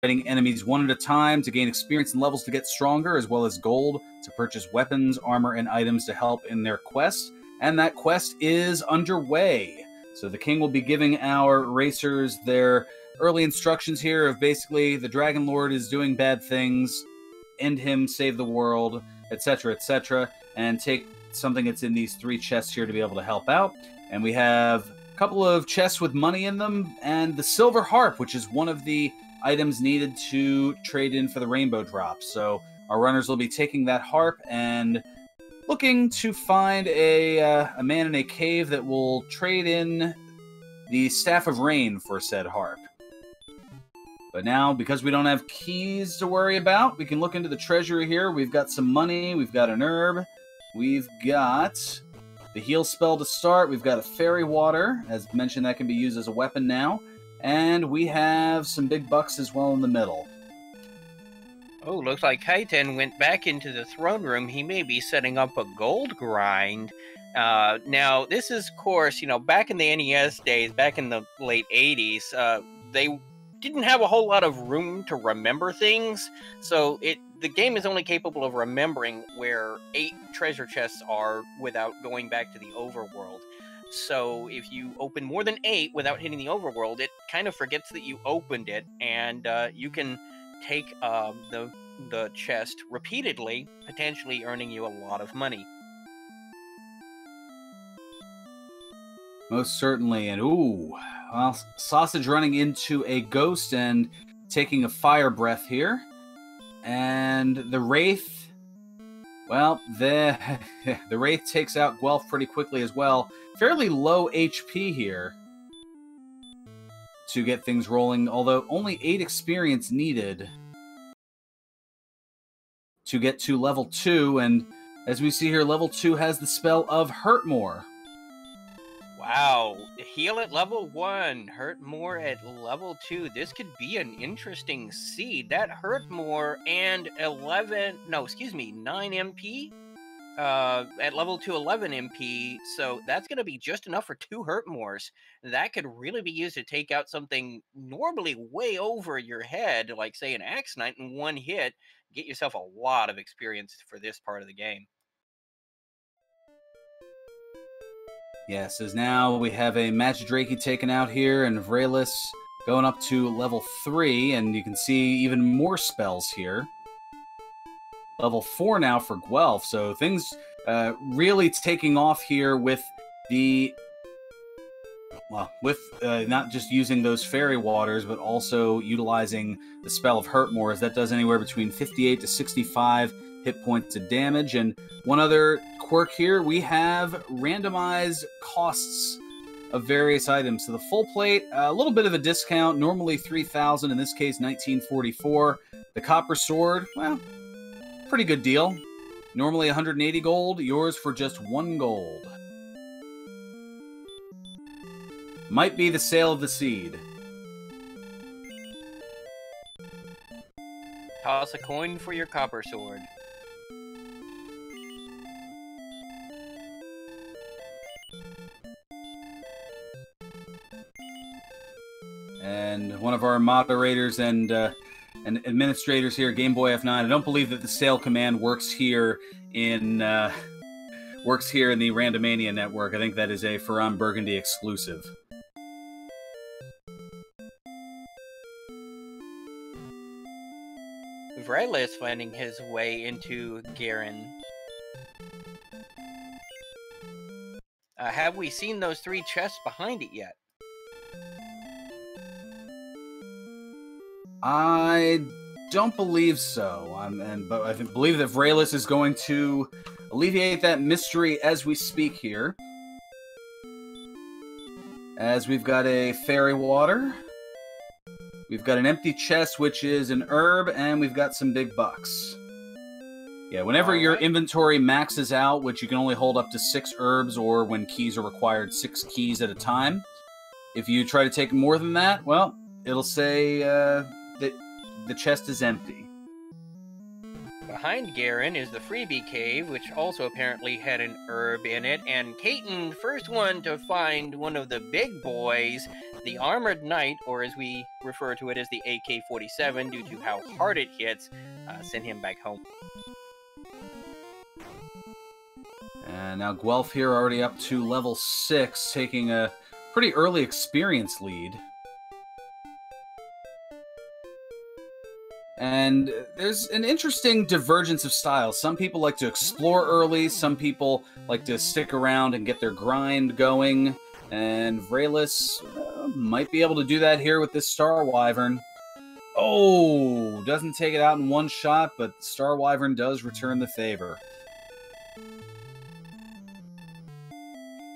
fighting enemies one at a time to gain experience and levels to get stronger, as well as gold to purchase weapons, armor, and items to help in their quest. And that quest is underway. So the king will be giving our racers their early instructions here of basically the Dragon Lord is doing bad things, end him, save the world, etc., and take something that's in these 3 chests here to be able to help out. And we have a couple of chests with money in them, and the silver harp, which is one of the items needed to trade in for the rainbow drops. So our runners will be taking that harp and looking to find a man in a cave that will trade in the Staff of Rain for said harp. But now, because we don't have keys to worry about, we can look into the treasury here. We've got some money, we've got an herb, we've got the heal spell to start, we've got a fairy water, as mentioned that can be used as a weapon now, and we have some big bucks as well in the middle. Oh, looks like Kaiten went back into the throne room. He may be setting up a gold grind. Now, this is, of course, back in the NES days, back in the late 80s, they didn't have a whole lot of room to remember things, so the game is only capable of remembering where 8 treasure chests are without going back to the overworld. So if you open more than 8 without hitting the overworld, it kind of forgets that you opened it, and you can take the chest repeatedly, potentially earning you a lot of money. Most certainly, and ooh, well, Sausage running into a ghost and taking a fire breath here. And the Wraith, well, the Wraith takes out Guelph pretty quickly as well. Fairly low HP here to get things rolling, although only 8 experience needed to get to level 2. And as we see here, level 2 has the spell of Hurt More. Wow, heal at level 1, hurt more at level 2. This could be an interesting seed. That hurt more and 9 MP at level 2, 11 MP. So that's going to be just enough for 2 hurt mores. That could really be used to take out something normally way over your head, like say an Axe Knight in one hit. Get yourself a lot of experience for this part of the game. Yes, as now we have a Magidrakey taken out here, and Vralis going up to level 3, and you can see even more spells here. Level 4 now for Guelph, so things really taking off here with the... Well, with not just using those fairy waters, but also utilizing the spell of Hurt More, as that does anywhere between 58 to 65 hit points of damage. And one other quirk here, we have randomized costs of various items. So the full plate, a little bit of a discount, normally 3,000, in this case 1944. The copper sword, well, pretty good deal. Normally 180 gold, yours for just 1 gold. Might be the sale of the seed. Toss a coin for your copper sword. And one of our moderators and administrators here, Game Boy F9. I don't believe that the sale command works here in the Randomania network. I think that is a Ferran Burgundy exclusive. Vralis finding his way into Garen. Have we seen those 3 chests behind it yet? I don't believe so. But I believe that Vralis is going to alleviate that mystery as we speak here. As we've got a fairy water. We've got an empty chest, which is an herb, and we've got some big bucks. Yeah, whenever your inventory maxes out, which you can only hold up to 6 herbs, or when keys are required, 6 keys at a time. If you try to take more than that, well, it'll say that the chest is empty. Behind Garen is the freebie cave, which also apparently had an herb in it, and Kaiten, first one to find one of the big boys, the Armored Knight, or as we refer to it as the AK-47, due to how hard it hits, sent him back home. And now Guelph here already up to level 6, taking a pretty early experience lead. And there's an interesting divergence of styles. Some people like to explore early, some people like to stick around and get their grind going, and Vralis might be able to do that here with this Star Wyvern. Oh, doesn't take it out in one shot, but Star Wyvern does return the favor.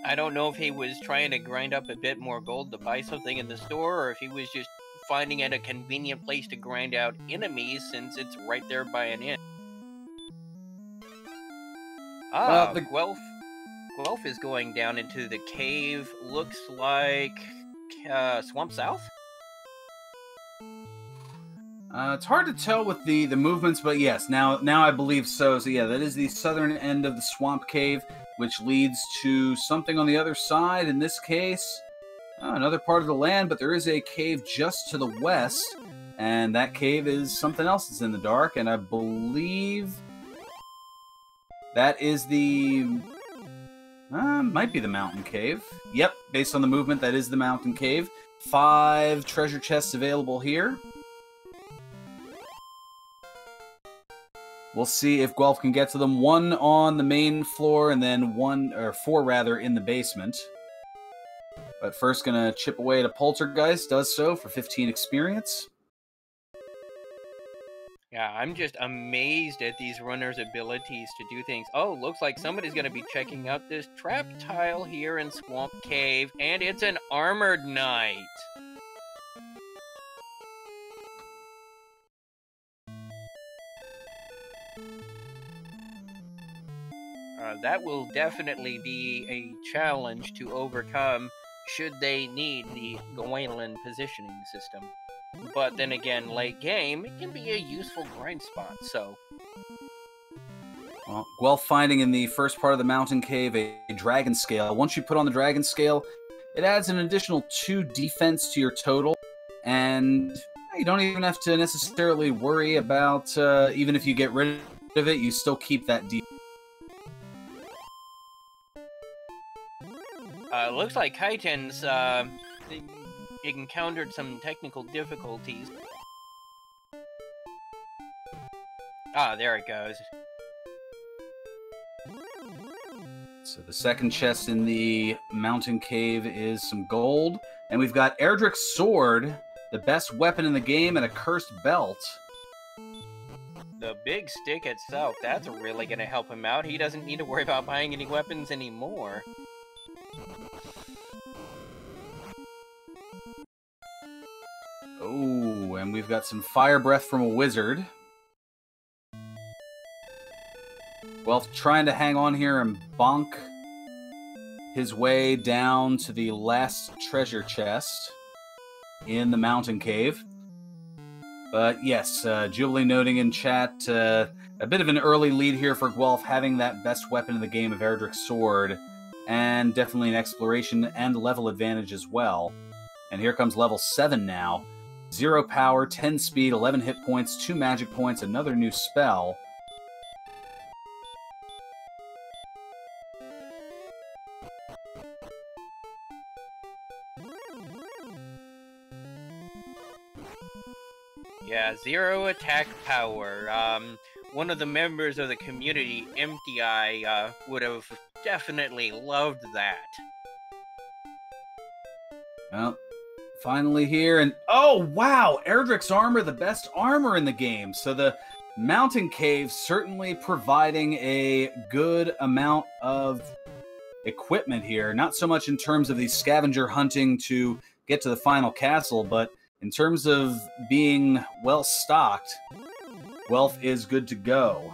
I don't know if he was trying to grind up a bit more gold to buy something in the store, or if he was just finding it a convenient place to grind out enemies since it's right there by an inn. Guelph is going down into the cave. Looks like Swamp South? It's hard to tell with the movements, but yes, now I believe so. So yeah, that is the southern end of the Swamp Cave, which leads to something on the other side. In this case, another part of the land, but there is a cave just to the west, and that cave is something else that's in the dark, and I believe that is the... might be the mountain cave. Yep, based on the movement, that is the mountain cave. 5 treasure chests available here. We'll see if Guelph can get to them. 1 on the main floor, and then 4 rather, in the basement. But first, gonna chip away at a Poltergeist. Does so for 15 experience. Yeah, I'm just amazed at these runners' abilities to do things. Oh, looks like somebody's gonna be checking out this trap tile here in Swamp Cave, and it's an Armored Knight. That will definitely be a challenge to overcome should they need the Gawain positioning system. But then again, late game, it can be a useful grind spot, so... Well, Guelph finding in the first part of the mountain cave a dragon scale. Once you put on the dragon scale, it adds an additional 2 defense to your total, and you don't even have to necessarily worry about, even if you get rid of it, you still keep that defense. Looks like Kaiten's encountered some technical difficulties. Ah, there it goes. So the second chest in the mountain cave is some gold. And we've got Erdrick's sword, the best weapon in the game, and a cursed belt. The big stick itself, that's really going to help him out. He doesn't need to worry about buying any weapons anymore. Oh, and we've got some fire breath from a wizard. Guelph trying to hang on here and bonk his way down to the last treasure chest in the mountain cave. But yes, Jubilee noting in chat, a bit of an early lead here for Guelph, having that best weapon in the game of Erdrick's sword, and definitely an exploration and level advantage as well. And here comes level 7 now. 0 power, 10 speed, 11 hit points, 2 magic points, another new spell. Yeah, 0 attack power. One of the members of the community, Empty Eye, would have definitely loved that. Well, finally here, and oh wow, Erdrick's armor, the best armor in the game. So the mountain cave certainly providing a good amount of equipment here. Not so much in terms of the scavenger hunting to get to the final castle, but in terms of being well stocked, Guelph is good to go.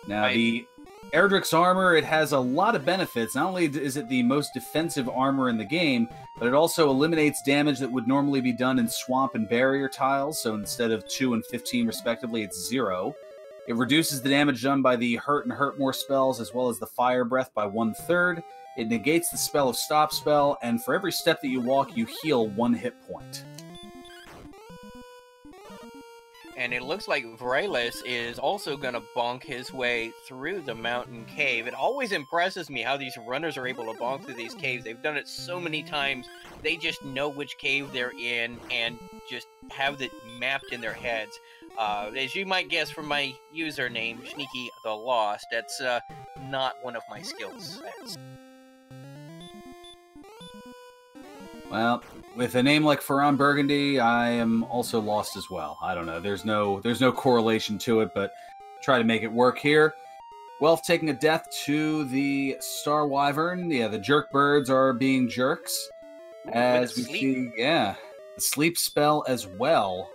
Now the Erdrick's armor, it has a lot of benefits. Not only is it the most defensive armor in the game, but it also eliminates damage that would normally be done in swamp and barrier tiles. So instead of 2 and 15 respectively, it's 0. It reduces the damage done by the hurt and hurt more spells, as well as the fire breath by 1/3. It negates the spell of Stop Spell, and for every step that you walk, you heal 1 hit point. And it looks like Vrelis is also going to bonk his way through the mountain cave. It always impresses me how these runners are able to bonk through these caves. They've done it so many times. They just know which cave they're in and just have it mapped in their heads. As you might guess from my username, Sneaky the Lost, that's not one of my skills. Well, with a name like Ferran Burgundy, I am also lost as well. I don't know. There's no correlation to it, but try to make it work here. Guelph taking a death to the Star Wyvern. Yeah, the jerk birds are being jerks. As we see, yeah, the sleep spell as well.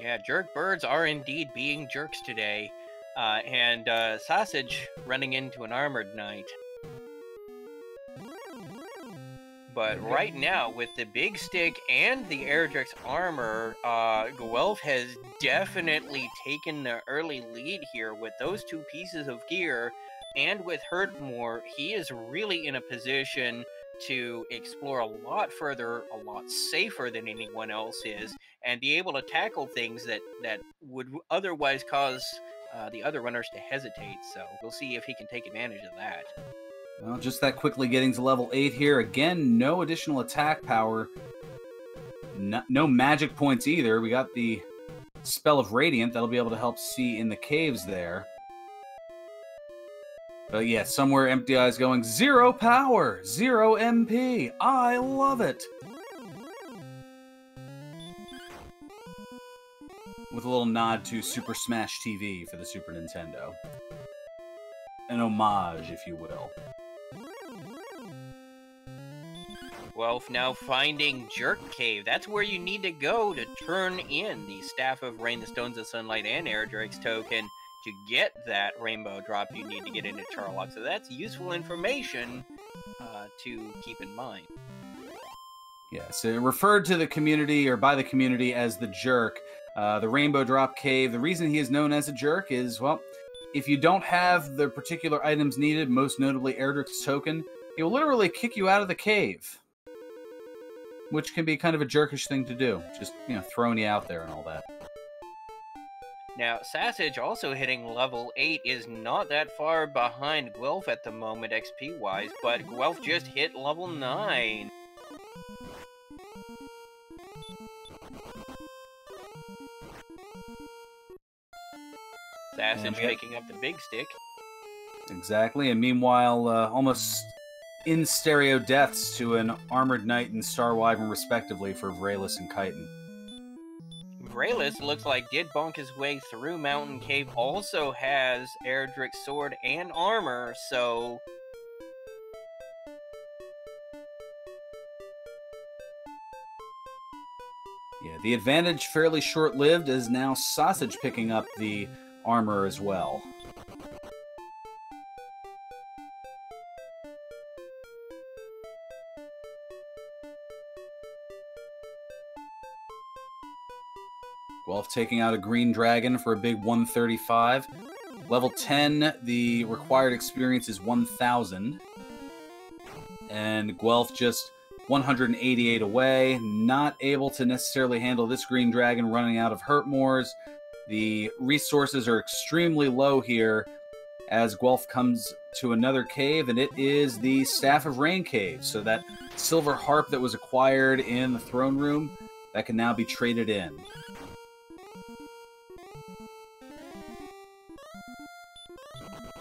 Yeah, jerk birds are indeed being jerks today. And Sausage running into an armored knight. But right now, with the big stick and the Erdrick's armor, Guelph has definitely taken the early lead here with those 2 pieces of gear. And with Hurtmore, he is really in a position to explore a lot further, a lot safer than anyone else is, and be able to tackle things that would otherwise cause the other runners to hesitate. So we'll see if he can take advantage of that. Well, just that quickly getting to level 8 here. Again, no additional attack power. No magic points either. We got the Spell of Radiant. That'll be able to help see in the caves there. But yeah, somewhere Empty Eye's going, 0 power, 0 MP. I love it. With a little nod to Super Smash TV for the Super Nintendo. An homage, if you will. Guelph now finding Jerk Cave. That's where you need to go to turn in the Staff of Rain, the Stones of Sunlight, and Airdrake's token. To get that rainbow drop, you need to get into Charlock. So that's useful information to keep in mind. Yes, it referred to the community, or by the community, as the Jerk. The Rainbow Drop Cave. The reason he is known as a jerk is, well, if you don't have the particular items needed, most notably Erdrick's token, he will literally kick you out of the cave. Which can be kind of a jerkish thing to do. Just, throwing you out there and all that. Now, Sausage also hitting level 8 is not that far behind Guelph at the moment XP-wise, but Guelph just hit level 9. Sausage picking up the big stick. Exactly, and meanwhile, almost in stereo deaths to an Armored Knight and Star Wyvern respectively for Vrelis and Chitin. Vrelis looks like did bonk his way through Mountain Cave, also has Erdrick's sword and armor, so... Yeah, the advantage fairly short-lived as now Sausage picking up the armor as well. Guelph taking out a green dragon for a big 135. Level 10, the required experience is 1,000. And Guelph just 188 away. Not able to necessarily handle this green dragon running out of Hurtmores. The resources are extremely low here as Guelph comes to another cave, and it is the Staff of Rain cave. So that silver harp that was acquired in the throne room, that can now be traded in.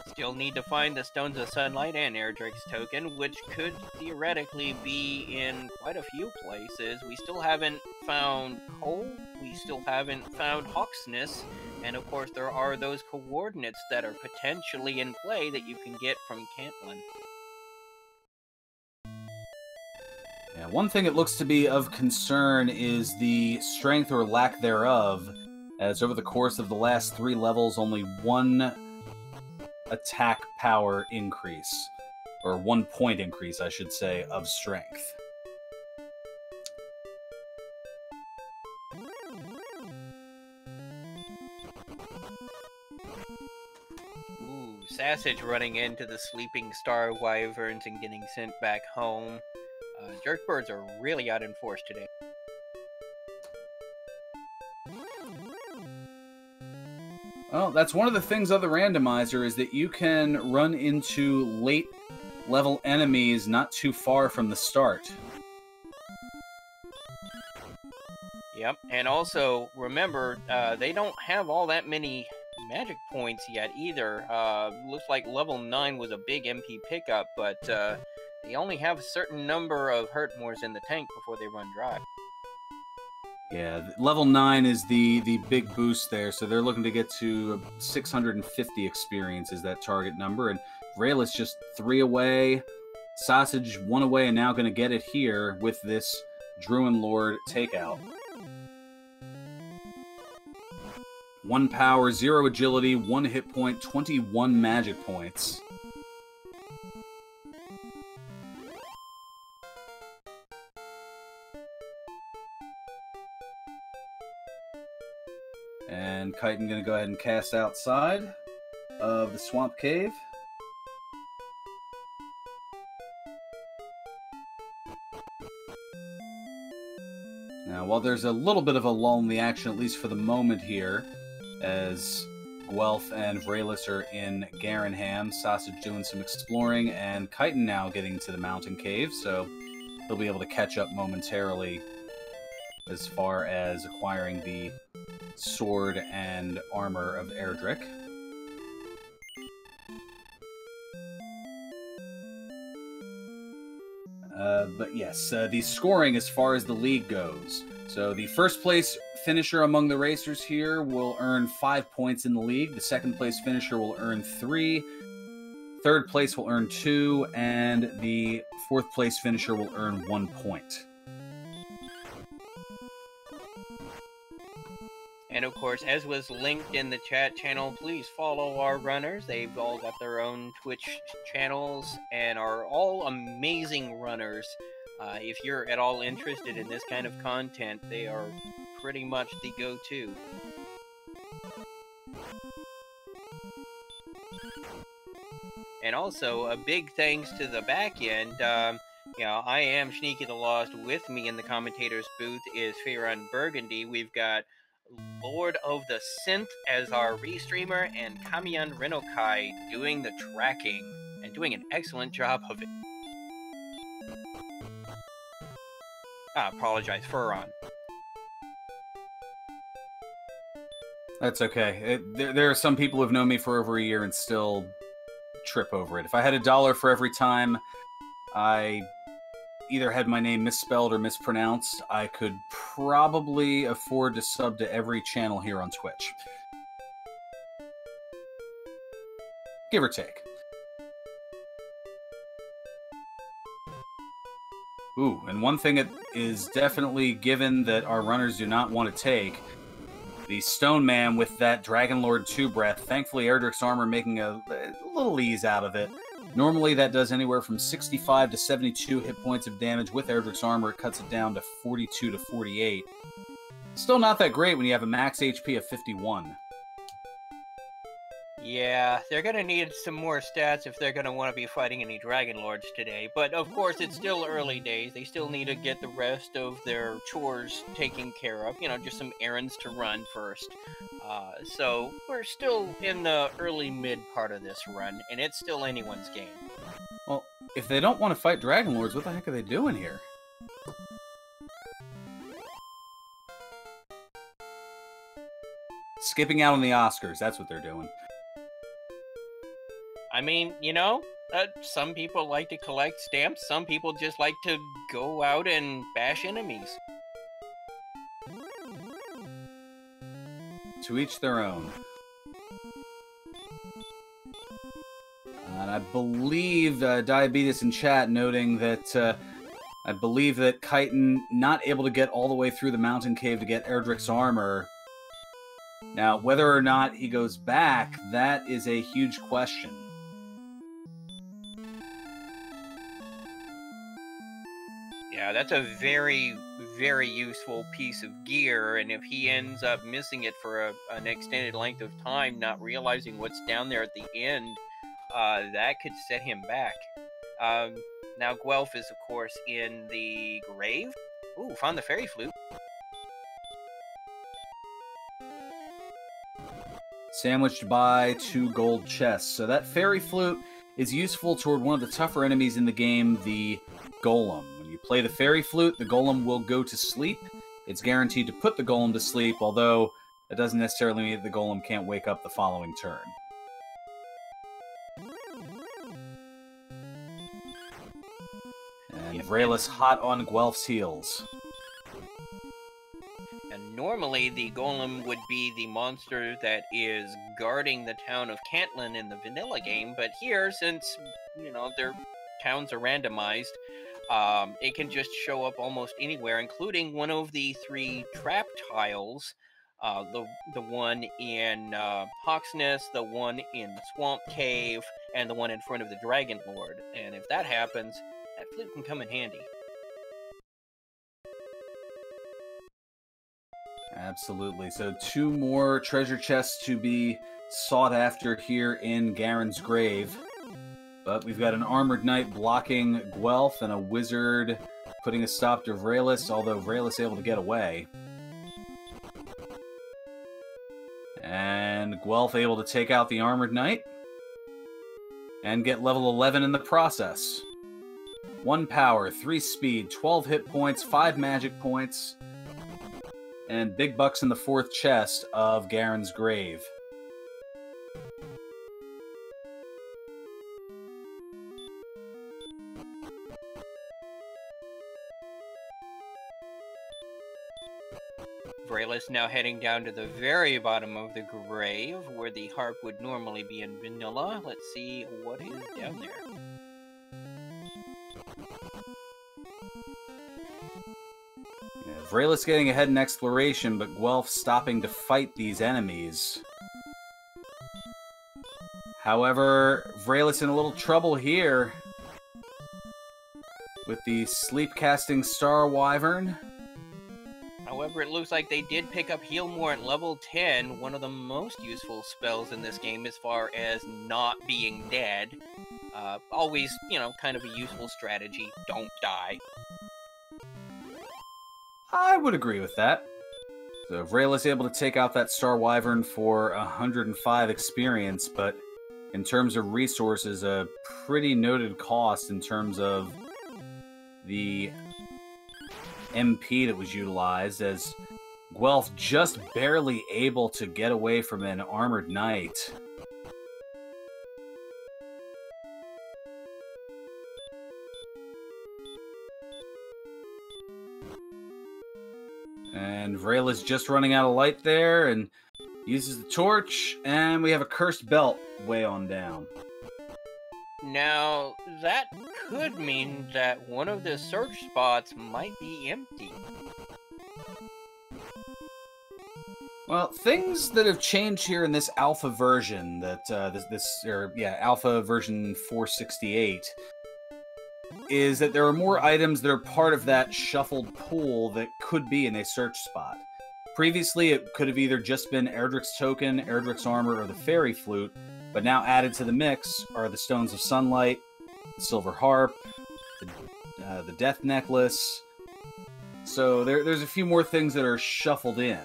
Still need to find the Stones of Sunlight and Erdrick's token, which could theoretically be in quite a few places. We still haven't found Cole, we still haven't found Hawksness, and of course there are those coordinates that are potentially in play that you can get from Cantlin. Yeah, one thing that looks to be of concern is the strength or lack thereof, as over the course of the last 3 levels, only 1 attack power increase, or 1 point increase, I should say, of strength. Ooh, Sausage running into the sleeping star wyverns and getting sent back home. Jerkbirds are really out in force today. Well, that's one of the things of the randomizer is that you can run into late level enemies not too far from the start. Yep, and also remember, they don't have all that many magic points yet either. Looks like level 9 was a big MP pickup, but they only have a certain number of Hurtmores in the tank before they run dry. Yeah, level 9 is the big boost there, so they're looking to get to 650 experience is that target number, and Vrayla's just 3 away, Sausage 1 away, and now going to get it here with this Druin Lord takeout. 1 power, 0 agility, 1 hit point, 21 magic points. And Chitin going to go ahead and cast outside of the Swamp Cave. Now, while there's a little bit of a lull in the action, at least for the moment here, as Guelph and Vraylis are in Garenham, Sausage doing some exploring, and Chitin now getting to the Mountain Cave, so he'll be able to catch up momentarily as far as acquiring the sword and armor of Erdrick. But yes, the scoring as far as the league goes. So the first place finisher among the racers here will earn 5 points in the league. The second place finisher will earn 3. Third place will earn 2. And the fourth place finisher will earn 1 point. And of course, as was linked in the chat channel, please follow our runners. They've all got their own Twitch channels and are all amazing runners. If you're at all interested in this kind of content, they are pretty much the go-to. And also, a big thanks to the back end. I am Sneaky the Lost. With me in the commentator's booth is Farron Burgundy. We've got Lord of the Synth as our restreamer, and Kamiyan Renokai doing the tracking and doing an excellent job of it. I apologize, Farron. That's okay. There are some people who've known me for over a year and still trip over it. If I had $1 for every time I either had my name misspelled or mispronounced, I could probably afford to sub to every channel here on Twitch. Give or take. Ooh, and one thing that is definitely given that our runners do not want to take, the Stone Man with that Dragon Lord 2 breath. Thankfully, Erdrick's armor making a little ease out of it. Normally, that does anywhere from 65 to 72 hit points of damage. With Erdrick's armor, it cuts it down to 42 to 48. Still not that great when you have a max HP of 51. Yeah, they're going to need some more stats if they're going to want to be fighting any Dragon Lords today. But, of course, it's still early days. They still need to get the rest of their chores taken care of. Just some errands to run first. So, we're still in the early mid part of this run, and it's still anyone's game. Well, if they don't want to fight Dragon Lords, what the heck are they doing here? Skipping out on the Oscars, that's what they're doing. I mean, some people like to collect stamps, some people just like to go out and bash enemies. To each their own. And I believe Diabetes in chat noting that I believe that Chitin not able to get all the way through the Mountain Cave to get Erdrick's armor. Now, whether or not he goes back, that is a huge question. Yeah, that's a very, very useful piece of gear, and if he ends up missing it for an extended length of time, not realizing what's down there at the end, that could set him back. Now Guelph is, of course, in the grave. Ooh, found the fairy flute. Sandwiched by 2 gold chests. So that fairy flute is useful toward one of the tougher enemies in the game, the golem. When you play the fairy flute, the golem will go to sleep. It's guaranteed to put the golem to sleep, although that doesn't necessarily mean that the golem can't wake up the following turn. And Vraelis hot on Guelph's heels. And normally the golem would be the monster that is guarding the town of Cantlin in the vanilla game, but here, since, you know, their towns are randomized, it can just show up almost anywhere, including one of the 3 trap tiles, the one in Hawksness, the one in Swamp Cave, and the one in front of the Dragon Lord. And if that happens, that flute can come in handy. Absolutely. So 2 more treasure chests to be sought after here in Garen's grave. But we've got an armored knight blocking Guelph and a wizard putting a stop to Vraelis, although Vraelis able to get away. And Guelph able to take out the armored knight and get level 11 in the process. 1 power, 3 speed, 12 hit points, 5 magic points, and big bucks in the 4th chest of Garen's grave. Vraelis now heading down to the very bottom of the grave, where the harp would normally be in vanilla. Let's see what is down there. Vraelis getting ahead in exploration, but Guelph stopping to fight these enemies. However, Vraelis in a little trouble here with the sleep-casting Star Wyvern. However, it looks like they did pick up Heal More at level 10, one of the most useful spells in this game as far as not being dead. Always, you know, kind of a useful strategy. Don't die. I would agree with that. So Vraelis able to take out that Star Wyvern for 105 experience, but in terms of resources, a pretty noted cost in terms of the MP that was utilized, as Guelph just barely able to get away from an armored knight. And Vraelis just running out of light there, and uses the torch, and we have a cursed belt way on down. Now, that could mean that one of the search spots might be empty. Well, things that have changed here in this alpha version, that alpha version 468, is that there are more items that are part of that shuffled pool that could be in a search spot. Previously, it could have either just been Erdrick's Token, Erdrick's Armor, or the Fairy Flute, but now added to the mix are the Stones of Sunlight, the Silver Harp, the Death Necklace. So there's a few more things that are shuffled in.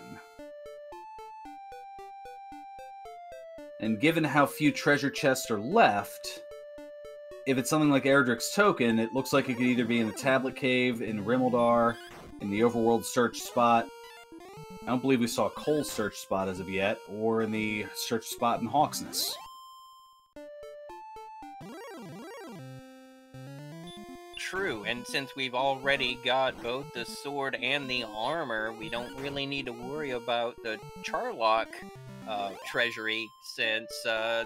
And given how few treasure chests are left, if it's something like Erdrick's Token, it looks like it could either be in the Tablet Cave, in Rimmildar, in the Overworld search spot. I don't believe we saw Cole's search spot as of yet, or in the search spot in Hawksness. True, and since we've already got both the sword and the armor, we don't really need to worry about the Charlock treasury, since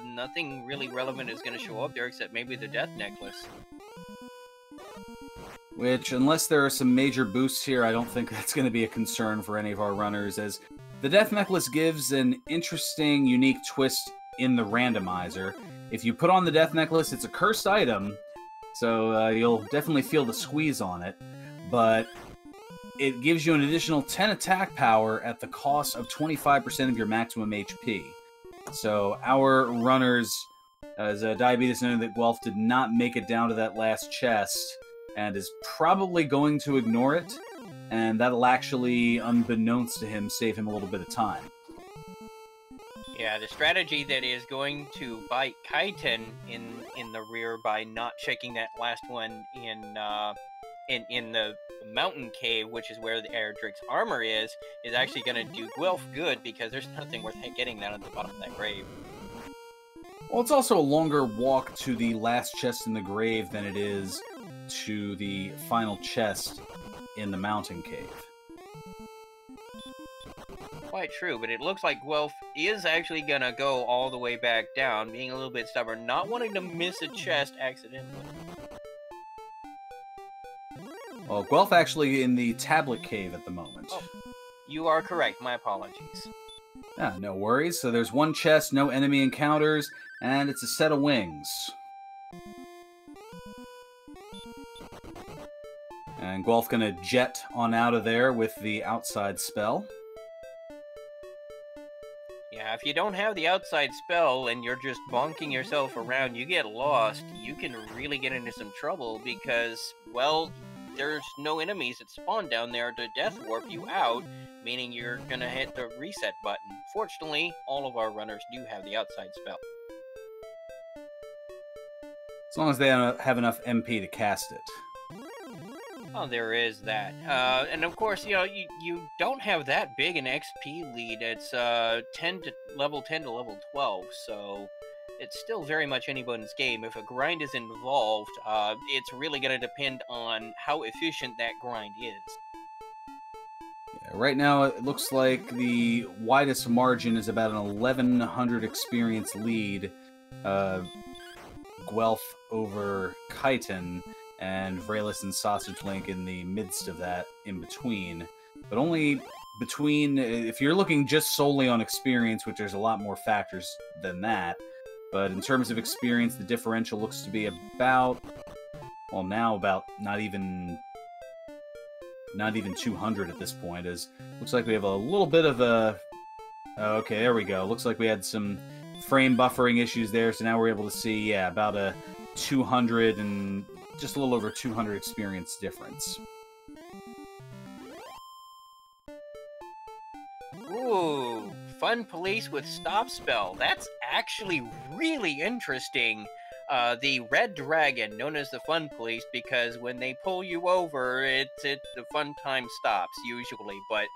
nothing really relevant is going to show up there except maybe the Death Necklace. Which, unless there are some major boosts here, I don't think that's going to be a concern for any of our runners, as the Death Necklace gives an interesting, unique twist in the randomizer. If you put on the Death Necklace, it's a cursed item, so you'll definitely feel the squeeze on it, but it gives you an additional 10 attack power at the cost of 25% of your maximum HP. So our runners as Diabetes noted that Guelph did not make it down to that last chest and is probably going to ignore it, and that'll actually, unbeknownst to him, save him a little bit of time. Yeah, the strategy that is going to bite Kaiten in the rear by not checking that last one in the mountain cave, which is where the Erdrick's armor is actually going to do Guelph good, because there's nothing worth getting that at the bottom of that grave. Well, it's also a longer walk to the last chest in the grave than it is to the final chest in the mountain cave. Quite true, but it looks like Guelph is actually going to go all the way back down, being a little bit stubborn, not wanting to miss a chest accidentally. Well, Guelph actually in the tablet cave at the moment. Oh, you are correct. My apologies. Yeah, no worries. So there's one chest, no enemy encounters, and it's a set of wings. And Guelph gonna jet on out of there with the outside spell. Yeah, if you don't have the outside spell and you're just bonking yourself around, you get lost, you can really get into some trouble because, well, there's no enemies that spawn down there to death warp you out, meaning you're gonna hit the reset button. Fortunately, all of our runners do have the outside spell. As long as they have enough MP to cast it. Oh, there is that. And of course, you know, you don't have that big an XP lead. It's level 10 to level 12, so it's still very much anybody's game. If a grind is involved, it's really going to depend on how efficient that grind is. Yeah, right now, it looks like the widest margin is about an 1100 experience lead. Guelph over Kaiten, and Vralis and Sausage Link in the midst of that in between. But only between, if you're looking just solely on experience, which there's a lot more factors than that, but in terms of experience, the differential looks to be about, well, now about not even 200 at this point. As looks like we have a little bit of a, okay, there we go. Looks like we had some frame buffering issues there, so now we're able to see, yeah, about a 200 and just a little over 200 experience difference. Ooh, fun police with stop spell. That's actually really interesting. The red dragon, known as the fun police, because when they pull you over, the fun time stops usually. But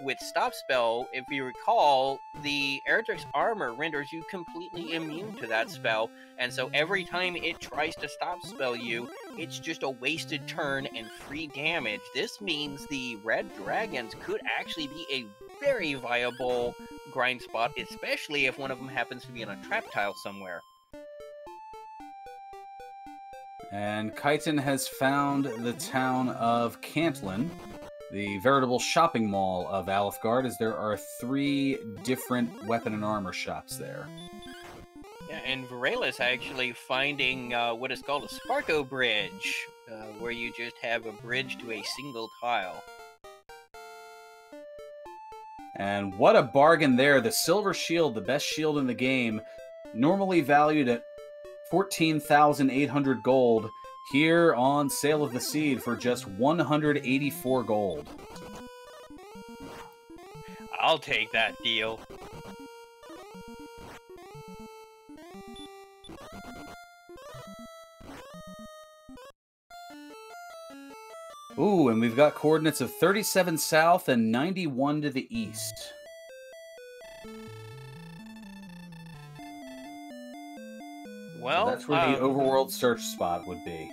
with stop spell, if you recall, the Erdrick's armor renders you completely immune to that spell, and so every time it tries to stop spell you, it's just a wasted turn and free damage. This means the red dragons could actually be a very viable grind spot, especially if one of them happens to be in a trap tile somewhere. And Kaiten has found the town of Cantlin, the veritable shopping mall of Alfgard, as there are 3 different weapon and armor shops there. Yeah, and Vralis actually finding what is called a Sparko Bridge, where you just have a bridge to a single tile. And what a bargain there. The Silver Shield, the best shield in the game, normally valued at 14,800 gold, here on Sale of the Seed for just 184 gold. I'll take that deal. Ooh, and we've got coordinates of 37 south and 91 to the east. Well, so that's where the overworld search spot would be.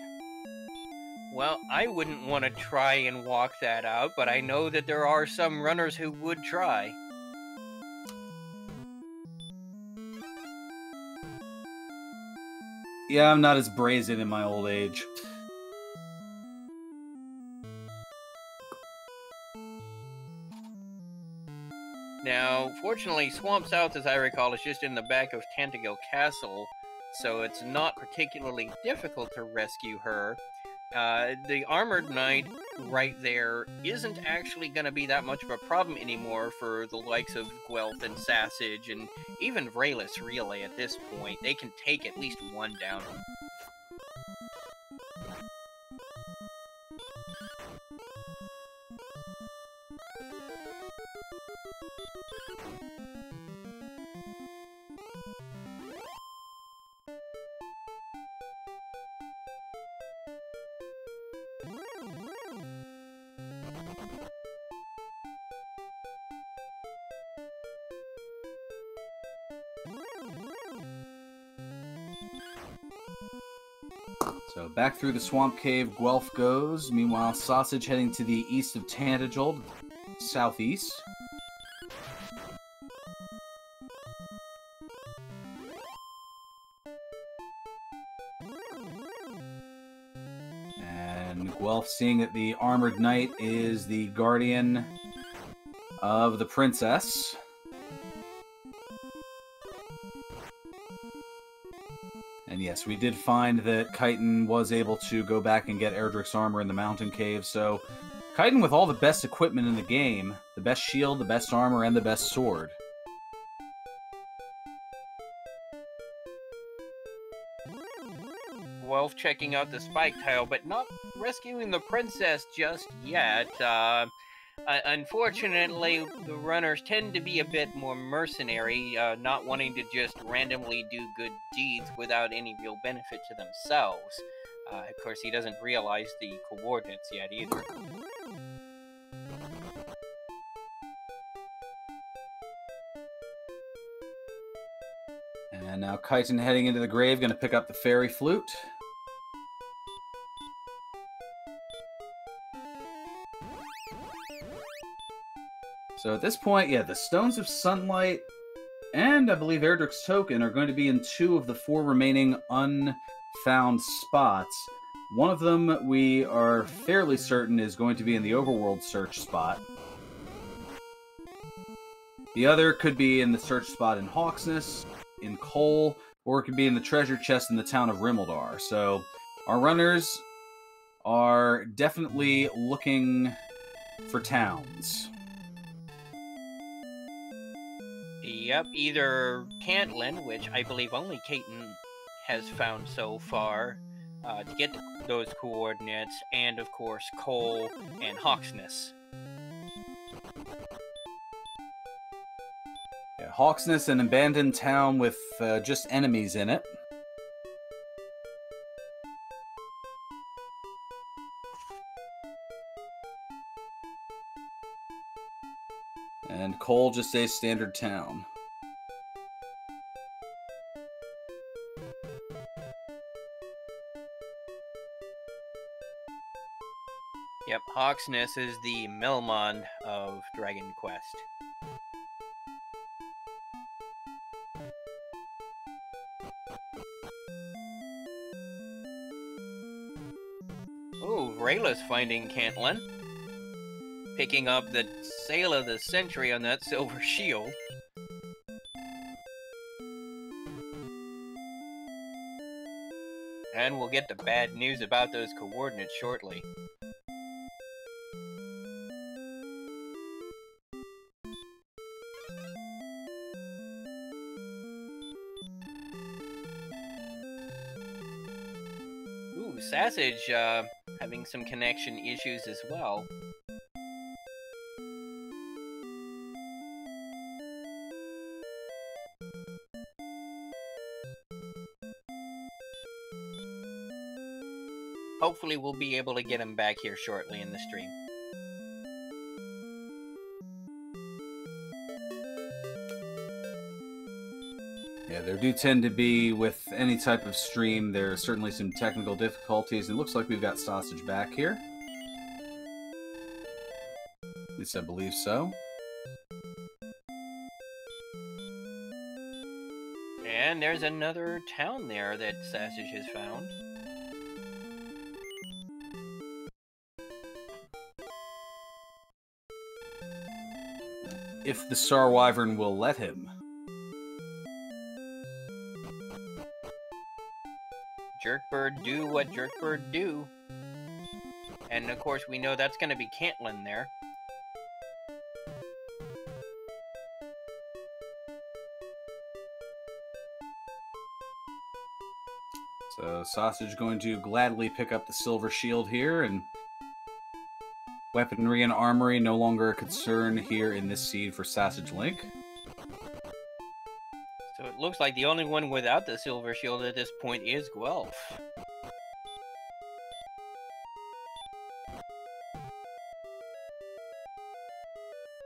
Well, I wouldn't want to try and walk that out, but I know that there are some runners who would try. Yeah, I'm not as brazen in my old age. Now, fortunately, Swamp South, as I recall, is just in the back of Tantegil Castle, so it's not particularly difficult to rescue her. The Armored Knight right there isn't actually going to be that much of a problem anymore for the likes of Guelph and Sassage and even Vraylus Relay at this point. They can take at least one down. So back through the Swamp Cave, Guelph goes. Meanwhile, Sausage heading to the east of Tantajold, southeast. And Guelph, seeing that the Armored Knight is the guardian of the princess. And yes, we did find that Chitin was able to go back and get Erdrick's armor in the mountain cave, so Chitin with all the best equipment in the game, the best shield, the best armor, and the best sword. Guelph checking out the spike tile, but not rescuing the princess just yet. Unfortunately, the runners tend to be a bit more mercenary, not wanting to just randomly do good deeds without any real benefit to themselves. Of course, he doesn't realize the coordinates yet either. And now Chitin heading into the grave, going to pick up the fairy flute. So at this point, yeah, the Stones of Sunlight and I believe Erdrick's Token are going to be in 2 of the 4 remaining unfound spots. One of them we are fairly certain is going to be in the Overworld search spot. The other could be in the search spot in Hawksness, in Cole, or it could be in the treasure chest in the town of Rimmildar. So our runners are definitely looking for towns. Yep, either Cantlin, which I believe only Caton has found so far, to get those coordinates, and of course Cole and Hawksness. Yeah, Hawksness, an abandoned town with just enemies in it. And Cole, just a standard town. Yep, Hawksness is the Melmond of Dragon Quest. Ooh, Rayla's finding Cantlin. Picking up the Sail of the Century on that silver shield. And we'll get the bad news about those coordinates shortly. Ooh, Sassage having some connection issues as well. Hopefully we'll be able to get him back here shortly in the stream. Yeah, there do tend to be, with any type of stream, there are certainly some technical difficulties. It looks like we've got Sausage back here. At least I believe so. And there's another town there that Sassage has found. If the Star Wyvern will let him. Jerkbird do what Jerkbird do. And of course, we know that's going to be Cantlin there. So Sausage going to gladly pick up the silver shield here, and weaponry and armory no longer a concern here in this seed for Sausage Link. So it looks like the only one without the silver shield at this point is Guelph.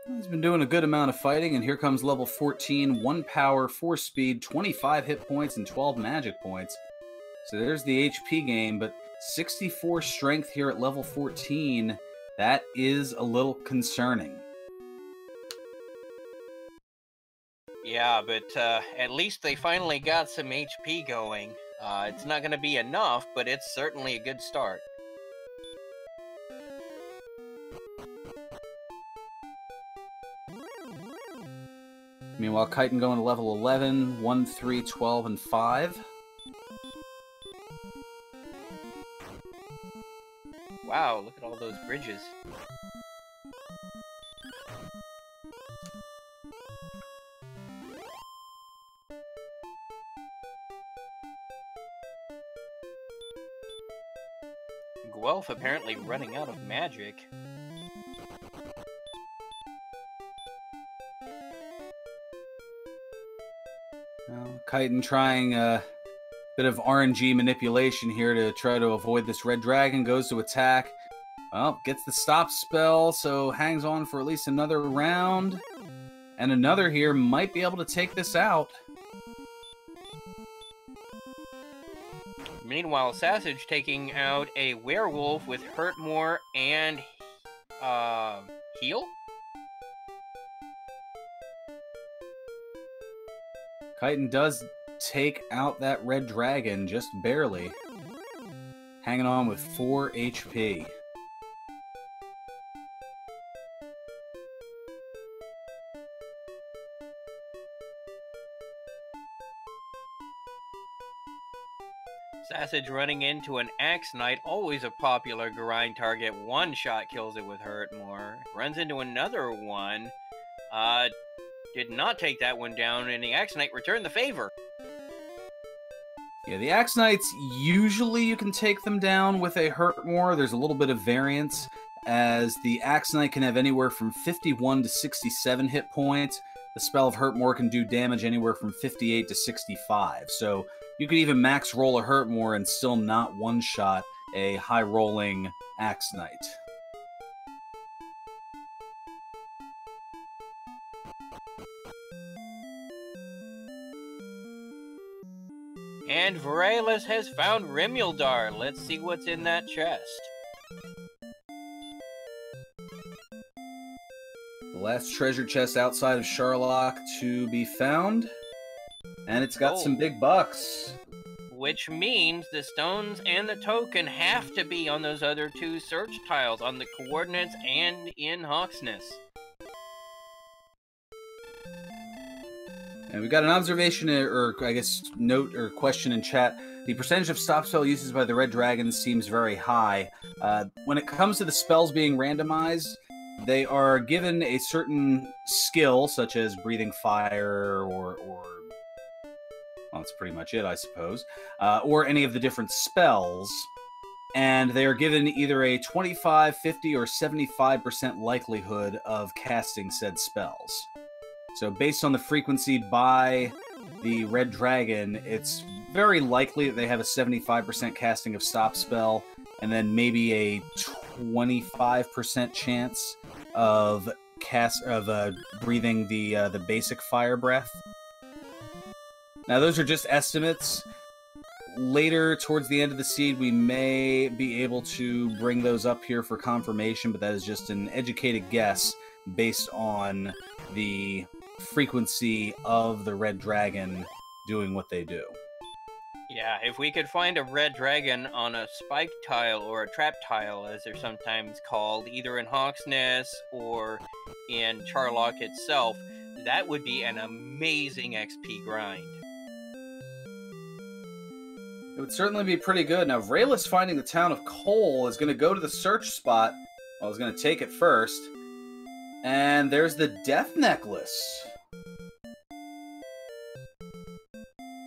He's been doing a good amount of fighting, and here comes level 14, 1 power, 4 speed, 25 hit points, and 12 magic points. So there's the HP gain, but 64 strength here at level 14, that is a little concerning. Yeah, but at least they finally got some HP going. It's not going to be enough, but it's certainly a good start. Meanwhile, Chitin going to level 11, 1, 3, 12, and 5. Wow, look at all those bridges. Guelph apparently running out of magic. Well, Chitin trying a bit of RNG manipulation here to try to avoid this red dragon, goes to attack. Well, gets the stop spell, so hangs on for at least another round. And another here might be able to take this out. Meanwhile, Sausage taking out a werewolf with Hurt More and Heal? Chitin does take out that red dragon, just barely. Hanging on with 4 HP. Sausage running into an Axe Knight, always a popular grind target. One shot kills it with Hurt More. Runs into another one. Did not take that one down, and the Axe Knight returned the favor. Yeah, the Axe Knights, usually you can take them down with a Hurt More. There's a little bit of variance, as the Axe Knight can have anywhere from 51 to 67 hit points. The spell of Hurt More can do damage anywhere from 58 to 65. So you could even max roll a Hurt More and still not one-shot a high-rolling Axe Knight. And Veralis has found Rimuldar. Let's see what's in that chest. The last treasure chest outside of Sharlock to be found. And it's got some big bucks. Which means the stones and the token have to be on those other two search tiles, on the coordinates and in Hawksness. And we've got an observation, or I guess note or question in chat. The percentage of stop spell uses by the red dragons seems very high. When it comes to the spells being randomized, they are given a certain skill, such as breathing fire, or well, that's pretty much it, I suppose, or any of the different spells, and they are given either a 25, 50, or 75% likelihood of casting said spells. So based on the frequency by the red dragon, it's very likely that they have a 75% casting of stop spell, and then maybe a 25% chance of breathing the basic fire breath. Now those are just estimates. Later, towards the end of the seed, we may be able to bring those up here for confirmation, but that is just an educated guess based on the frequency of the red dragon doing what they do. Yeah, if we could find a red dragon on a spike tile, or a trap tile as they're sometimes called, either in Hawksness or in Charlock itself, that would be an amazing XP grind. It would certainly be pretty good. Now, Vraylus finding the town of Cole is going to go to the search spot. I was going to take it first. And there's the death necklace.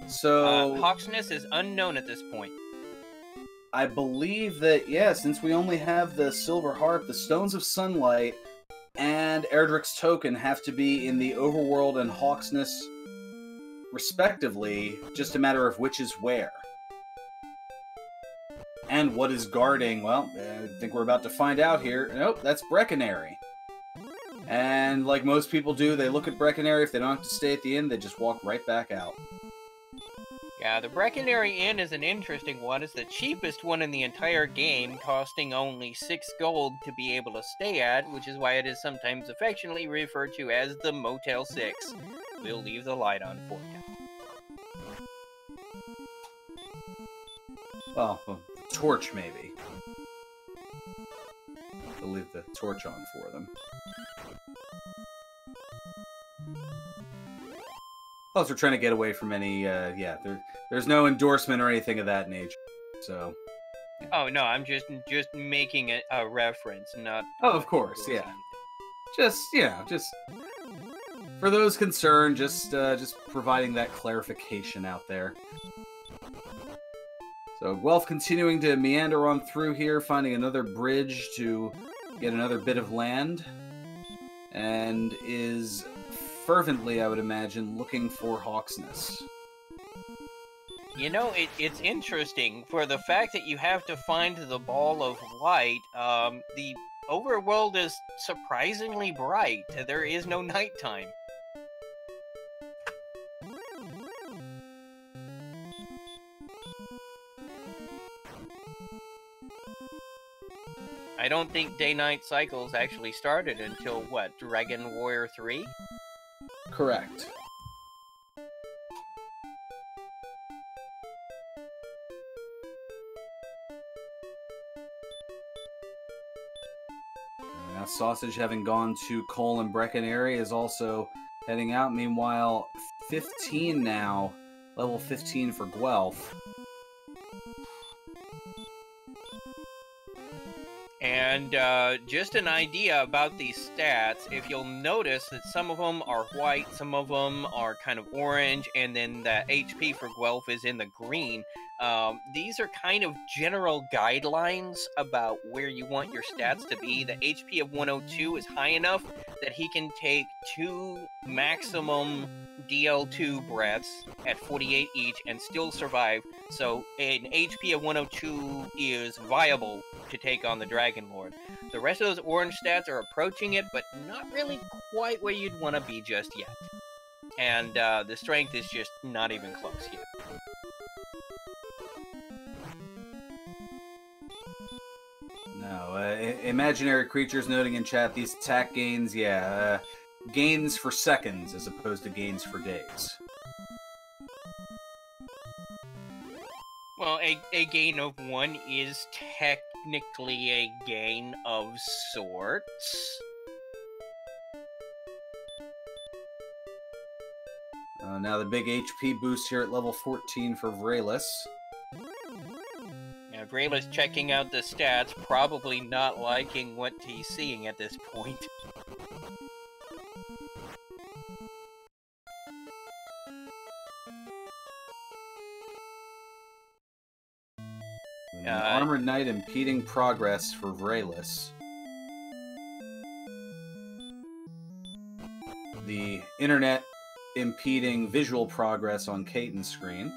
So... Hawksness is unknown at this point. I believe that, yeah, since we only have the Silver Harp, the Stones of Sunlight, and Erdrick's Token have to be in the Overworld and Hawksness, respectively, just a matter of which is where. And what is guarding, well, I think we're about to find out here. Nope, that's Brecconary. And like most people do, they look at Brecconary. If they don't have to stay at the inn, they just walk right back out. Yeah, the Brecconary Inn is an interesting one. It's the cheapest one in the entire game, costing only 6 gold to be able to stay at, which is why it is sometimes affectionately referred to as the Motel 6. We'll leave the light on for you. Well, torch, maybe. We'll leave the torch on for them. Plus, we're trying to get away from any, there's no endorsement or anything of that nature, so... Yeah. Oh, no, I'm just making a reference, not... Oh, of course, yeah. Just for those concerned, just providing that clarification out there. So, Guelph continuing to meander on through here, finding another bridge to get another bit of land, and is fervently, I would imagine, looking for Hawksness. You know, it's interesting, for the fact that you have to find the ball of light, the overworld is surprisingly bright. There is no nighttime. I don't think day-night cycles actually started until, what, Dragon Warrior 3? Correct. Now, Sausage, having gone to Cole and Brecconary, is also heading out. Meanwhile, 15 now, level 15 for Guelph. And just an idea about these stats, if you'll notice that some of them are white, some of them are kind of orange, and then the HP for Guelph is in the green. These are kind of general guidelines about where you want your stats to be. The HP of 102 is high enough that he can take 2 maximum DL2 breaths at 48 each and still survive. So an HP of 102 is viable to take on the Dragon Lord. The rest of those orange stats are approaching it, but not really quite where you'd want to be just yet. And the strength is just not even close yet. No, imaginary creatures noting in chat, these attack gains, gains for seconds as opposed to gains for days. Well, a gain of 1 is technically a gain of sorts. Now the big HP boost here at level 14 for Vraylus. Yeah, Vraylus checking out the stats, probably not liking what he's seeing at this point. Armored Knight impeding progress for Vraylus. The internet impeding visual progress on Caton's screen.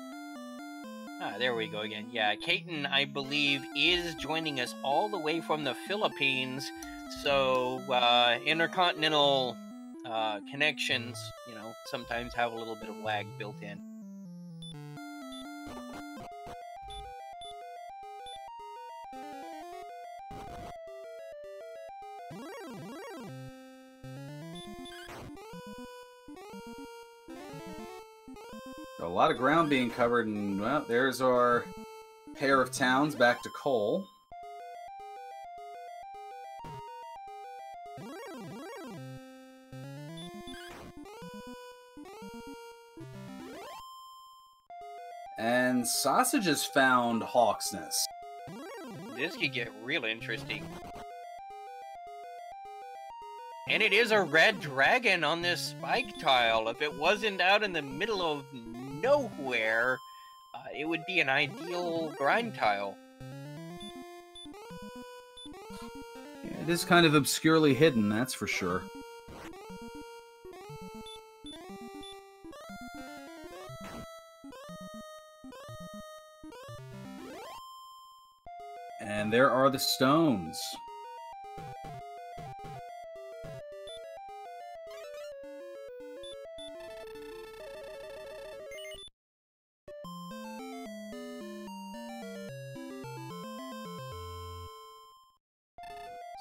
There we go again. Yeah, Caton, I believe, is joining us all the way from the Philippines, so intercontinental connections, sometimes have a little bit of lag built in. A lot of ground being covered, and well, there's our pair of towns back to Cole. And Sausage has found Hawk's Nest. This could get real interesting. And it is a red dragon on this spike tile. If it wasn't out in the middle of nowhere, it would be an ideal grind tile. Yeah, it is kind of obscurely hidden, that's for sure. And there are the stones.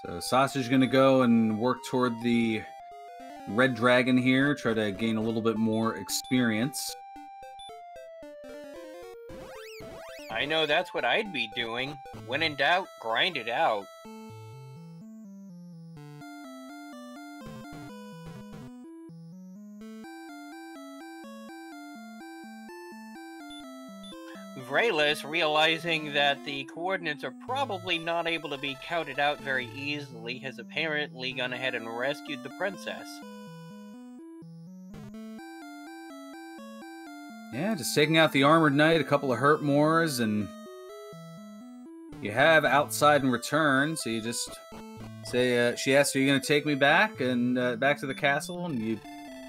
So Sausage is going to go and work toward the red dragon here, try to gain a little bit more experience. I know that's what I'd be doing. When in doubt, grind it out. Vrelis, realizing that the coordinates are probably not able to be counted out very easily, has apparently gone ahead and rescued the princess. Yeah, just taking out the Armored Knight, a couple of Hurt Moors, and you have Outside in return, so you just say, she asks, are you going to take me back and back to the castle? And you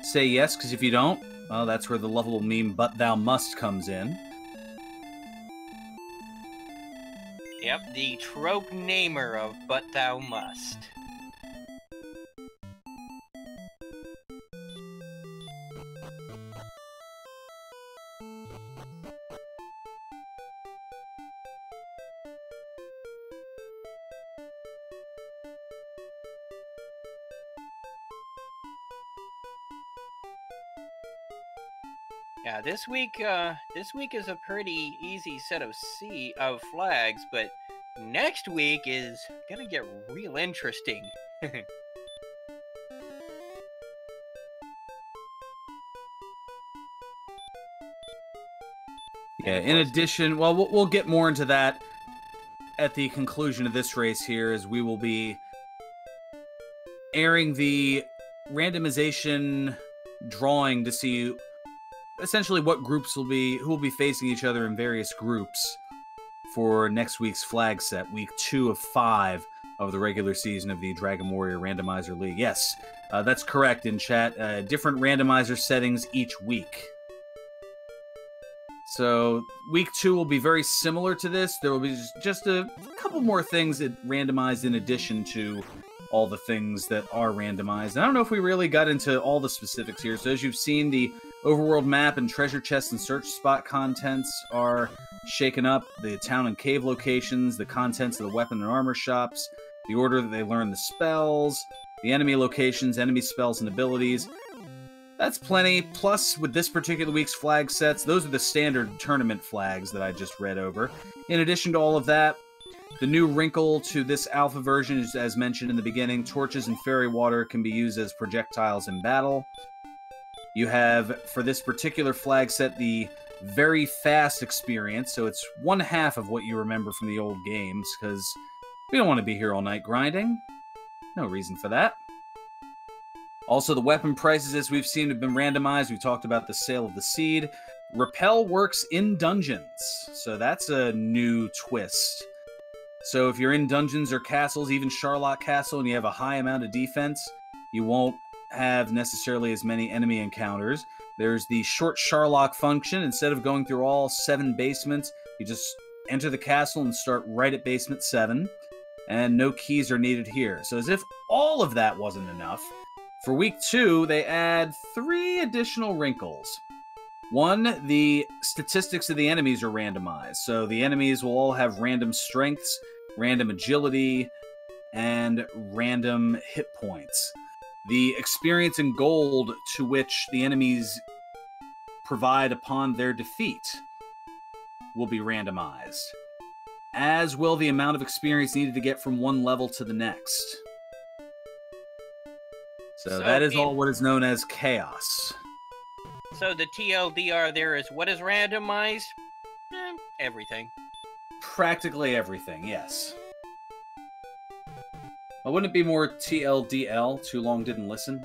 say yes, because if you don't, well, that's where the lovable meme, but thou must, comes in. Yep, the trope namer of But Thou Must. Yeah, this week is a pretty easy set of flags, but next week is gonna get real interesting. Yeah, in addition, well, we'll get more into that at the conclusion of this race here, as we will be airing the randomization drawing to see essentially what groups who will be facing each other in various groups for next week's flag set, week 2 of 5 of the regular season of the Dragon Warrior Randomizer League. Yes, that's correct in chat. Different randomizer settings each week. So week 2 will be very similar to this. There will be just a couple more things that randomized in addition to all the things that are randomized. And I don't know if we really got into all the specifics here. So as you've seen, the overworld map and treasure chest and search spot contents are shaken up. The town and cave locations, the contents of the weapon and armor shops, the order that they learn the spells, the enemy locations, enemy spells and abilities. That's plenty. Plus, with this particular week's flag sets, those are the standard tournament flags that I just read over. In addition to all of that, the new wrinkle to this alpha version is, as mentioned in the beginning, torches and fairy water can be used as projectiles in battle. You have, for this particular flag set, the very fast experience, so it's 1/2 of what you remember from the old games, because we don't want to be here all night grinding. No reason for that. Also, the weapon prices, as we've seen, have been randomized. We talked about the Sale of the Seed. Repel works in dungeons, so that's a new twist. So if you're in dungeons or castles, even Charlotte Castle, and you have a high amount of defense, you won't have necessarily as many enemy encounters. There's the short Charlotte function. Instead of going through all 7 basements, you just enter the castle and start right at basement 7, and no keys are needed here. So as if all of that wasn't enough, for week 2, they add 3 additional wrinkles. 1, the statistics of the enemies are randomized. So the enemies will all have random strengths, random agility, and random hit points. The experience and gold to which the enemies provide upon their defeat will be randomized, as will the amount of experience needed to get from one level to the next. So that is all what is known as chaos. So the TLDR there is what is randomized? everything. Practically everything, yes. Well, wouldn't it be more TLDL, too long didn't listen?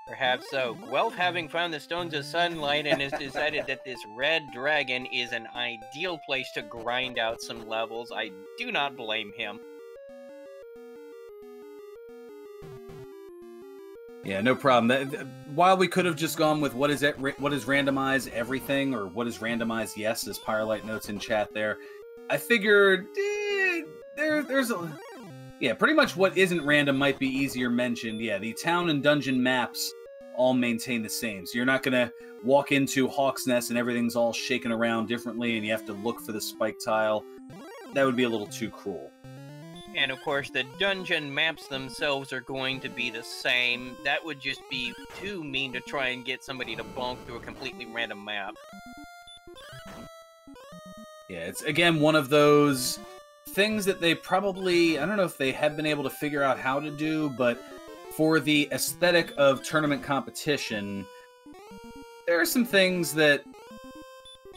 Perhaps so. Guelph, having found the Stones of Sunlight and has decided that this red dragon is an ideal place to grind out some levels, I do not blame him. Yeah, no problem. While we could have just gone with what is randomize everything, or what is randomize yes, as Pyrolite notes in chat there, I figured there's a... Yeah, pretty much what isn't random might be easier mentioned. Yeah, the town and dungeon maps all maintain the same. So you're not going to walk into Hawk's Nest and everything's all shaken around differently and you have to look for the spike tile. That would be a little too cruel. And of course, the dungeon maps themselves are going to be the same. That would just be too mean to try and get somebody to bonk through a completely random map. Yeah, it's, again, one of those things that they probably, I don't know if they have been able to figure out how to do, but for the aesthetic of tournament competition, there are some things that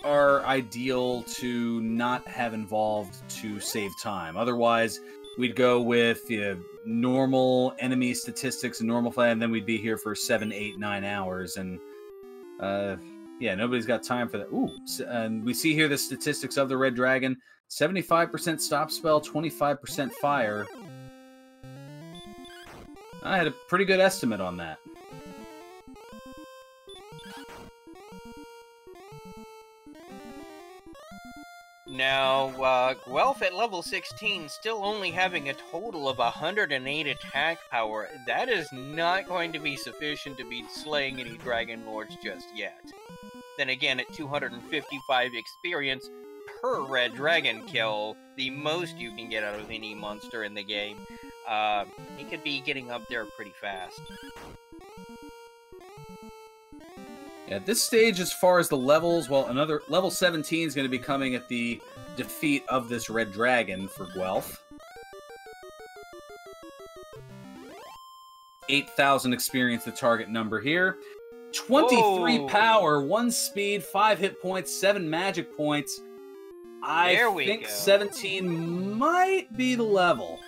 are ideal to not have involved to save time. Otherwise, we'd go with normal enemy statistics and normal play, and then we'd be here for 7, 8, 9 hours, and yeah, nobody's got time for that. Ooh, and we see here the statistics of the Red Dragon. 75% stop spell, 25% fire. I had a pretty good estimate on that. Now, Guelph at level 16, still only having a total of 108 attack power. That is not going to be sufficient to be slaying any Dragon Lords just yet. Then again, at 255 experience per Red Dragon kill, the most you can get out of any monster in the game, he could be getting up there pretty fast. At this stage, as far as the levels, well, another level 17 is going to be coming at the defeat of this Red Dragon for Guelph. 8,000 experience, the target number here. 23 power, 1 speed, 5 hit points, 7 magic points. I think 17 might be the level.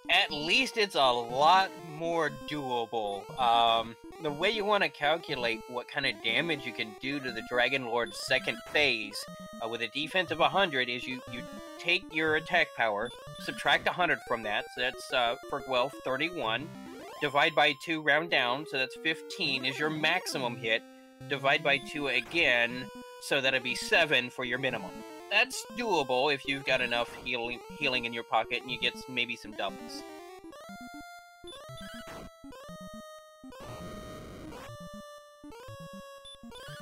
At least it's a lot more doable. The way you want to calculate what kind of damage you can do to the Dragon Lord's second phase with a defense of 100 is you take your attack power, subtract 100 from that, so that's for Guelph 31, divide by 2, round down, so that's 15 is your maximum hit, divide by 2 again, so that'd be 7 for your minimum. That's doable if you've got enough healing in your pocket and you get maybe some doubles.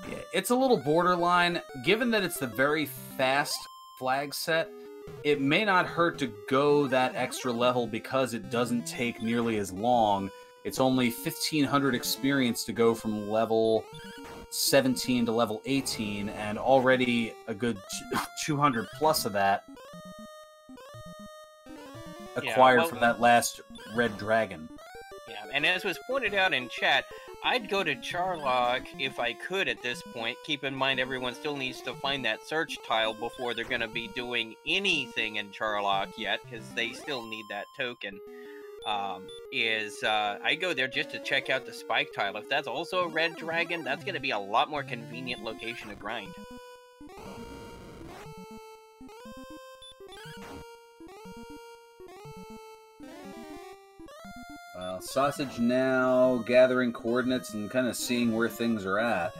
Yeah, it's a little borderline. Given that it's the very fast flag set, it may not hurt to go that extra level because it doesn't take nearly as long. It's only 1,500 experience to go from level 17 to level 18, and already a good 200 plus of that acquired from that last Red Dragon. Yeah, and as was pointed out in chat, I'd go to Charlock if I could at this point. Keep in mind everyone still needs to find that search tile before they're going to be doing anything in Charlock yet, because they still need that token. I go there just to check out the spike tile. If that's also a Red Dragon, that's going to be a lot more convenient location to grind. Well, Sausage now gathering coordinates and kind of seeing where things are at.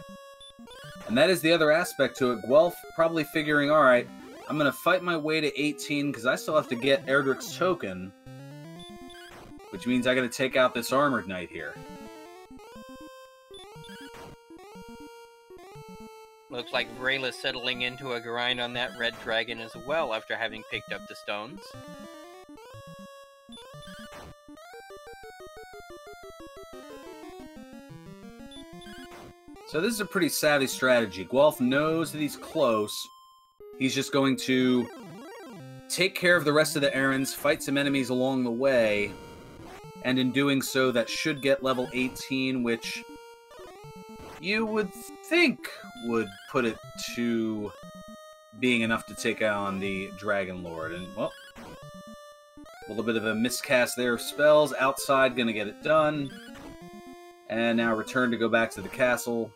And that is the other aspect to it. Guelph probably figuring, alright, I'm going to fight my way to 18 because I still have to get Erdrick's token. Which means I gotta take out this Armored Knight here. Looks like Vrayla's settling into a grind on that Red Dragon as well after having picked up the stones. So this is a pretty savvy strategy. Guelph knows that he's close. He's just going to take care of the rest of the errands, fight some enemies along the way, and in doing so, that should get level 18, which you would think would put it to being enough to take on the Dragon Lord. And, well, a little bit of a miscast there of spells. Outside, gonna get it done. And now return to go back to the castle.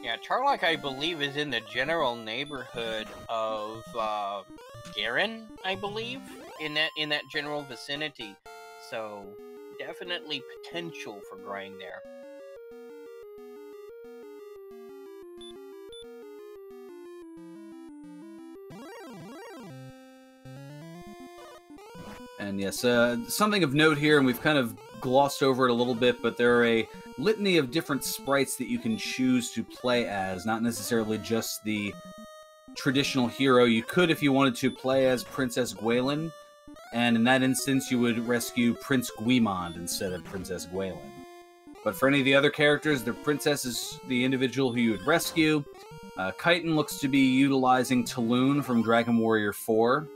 Yeah, Charlock, I believe, is in the general neighborhood of Garen, I believe, in that general vicinity. So definitely potential for growing there. And yes, something of note here, and we've kind of glossed over it a little bit, but there are a litany of different sprites that you can choose to play as, not necessarily just the traditional hero. You could, if you wanted to, play as Princess Gwaelin, and in that instance you would rescue Prince Guimond instead of Princess Gwaelin. But for any of the other characters, the princess is the individual who you would rescue. Chitin looks to be utilizing Tulun from Dragon Warrior 4,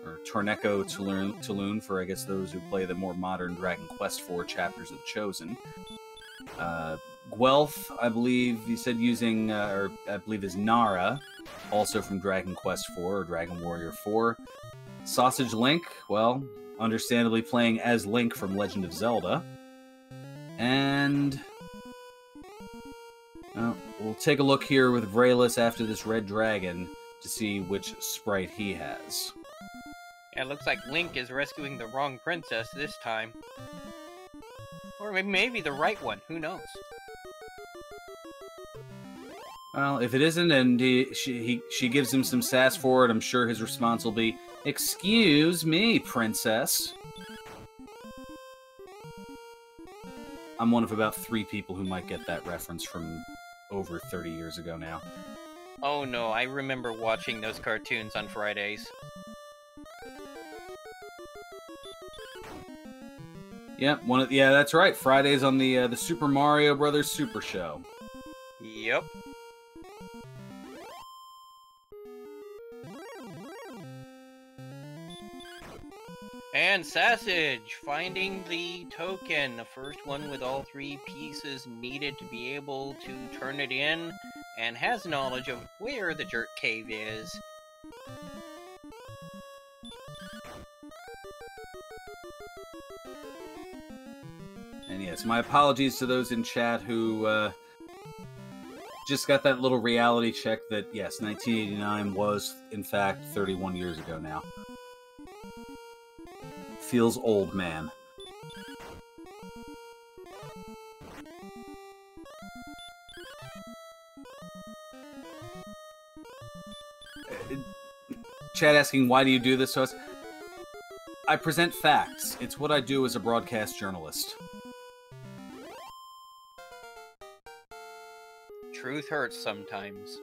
or Torneko Tulun for, I guess, those who play the more modern Dragon Quest IV chapters of Chosen. Guelph, I believe you said using, or I believe is Nara, also from Dragon Quest IV or Dragon Warrior 4. Sausage Link, well, understandably playing as Link from Legend of Zelda. And we'll take a look here with Vraelis after this red dragon to see which sprite he has. Yeah, it looks like Link is rescuing the wrong princess this time. Or maybe the right one, who knows? Well, if it isn't, and she gives him some sass for it, I'm sure his response will be, "Excuse me, princess." I'm one of about 3 people who might get that reference from over 30 years ago now. Oh no, I remember watching those cartoons on Fridays. Yeah, yeah, that's right. Fridays on the Super Mario Brothers Super Show. Yep. And Sausage, finding the token, the first one with all 3 pieces needed to be able to turn it in, and has knowledge of where the Jerk Cave is. And yes, my apologies to those in chat who just got that little reality check that, yes, 1989 was, in fact, 31 years ago now. Feels old, man. Chat asking, why do you do this to us? I present facts. It's what I do as a broadcast journalist. Truth hurts sometimes.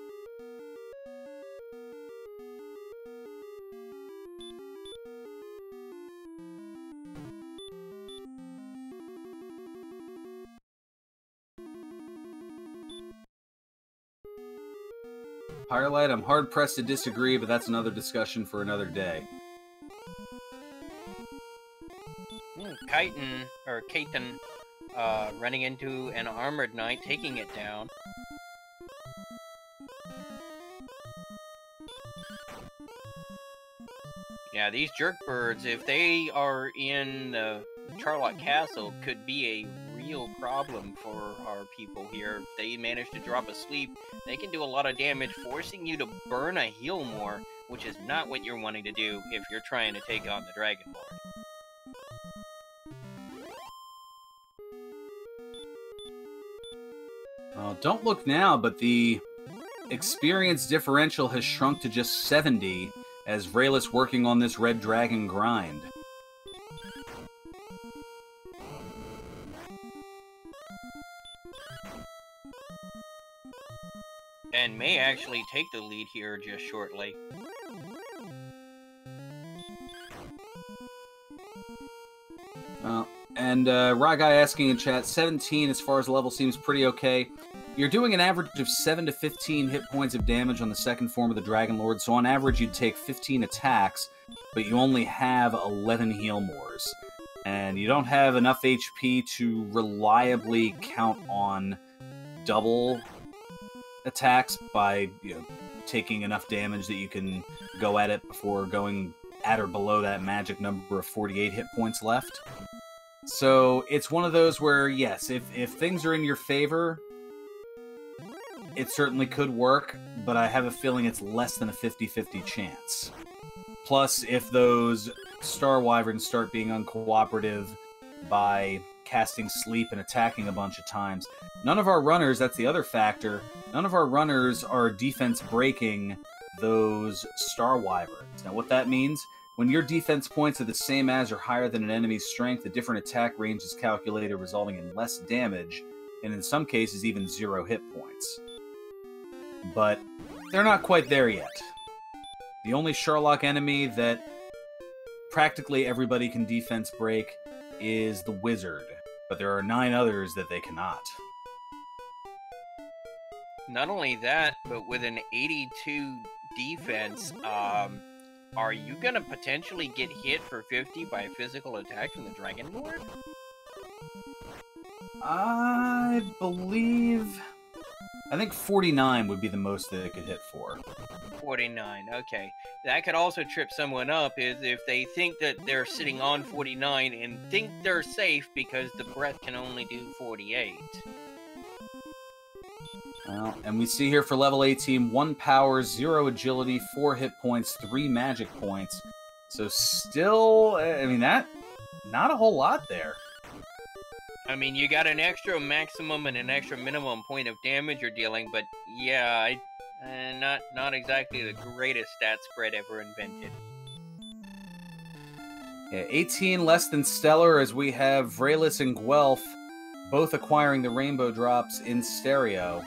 Firelight, I'm hard-pressed to disagree, but that's another discussion for another day. Chitin, running into an armored knight, taking it down. Yeah, these jerk birds, if they are in the Charlotte Castle, could be a real problem for our people here. If they manage to drop asleep, they can do a lot of damage, forcing you to burn a heal more, which is not what you're wanting to do if you're trying to take on the Dragon Lord. Well, don't look now, but the experience differential has shrunk to just 70 as Vraelis working on this red dragon grind. And may actually take the lead here just shortly. And Ragai asking in chat, 17 as far as the level seems pretty okay. You're doing an average of 7 to 15 hit points of damage on the second form of the Dragon Lord, so on average you'd take 15 attacks, but you only have 11 heal mores. and you don't have enough HP to reliably count on double attacks by taking enough damage that you can go at it before going at or below that magic number of 48 hit points left. So it's one of those where, yes, if things are in your favor, it certainly could work, but I have a feeling it's less than a 50-50 chance. Plus, if those Star Wyverns start being uncooperative by casting sleep and attacking a bunch of times, none of our runners, that's the other factor, none of our runners are defense breaking those Star Wyverns. Now what that means, when your defense points are the same as or higher than an enemy's strength, a different attack range is calculated, resulting in less damage, and in some cases even 0 hit points. But they're not quite there yet. The only Sherlock enemy that practically everybody can defense break is the Wizard, but there are 9 others that they cannot. Not only that, but with an 82 defense, are you gonna potentially get hit for 50 by a physical attack from the Dragon Lord? I think 49 would be the most that it could hit for. 49, okay. That could also trip someone up is if they think that they're sitting on 49 and think they're safe because the breath can only do 48. Well, and we see here for level 18, 1 power, 0 agility, 4 hit points, 3 magic points. So still, I mean, that, not a whole lot there. I mean, you got an extra maximum and an extra minimum point of damage you're dealing, but yeah, not exactly the greatest stat spread ever invented. Yeah, 18 less than stellar, as we have Vraelis and Guelph both acquiring the rainbow drops in stereo.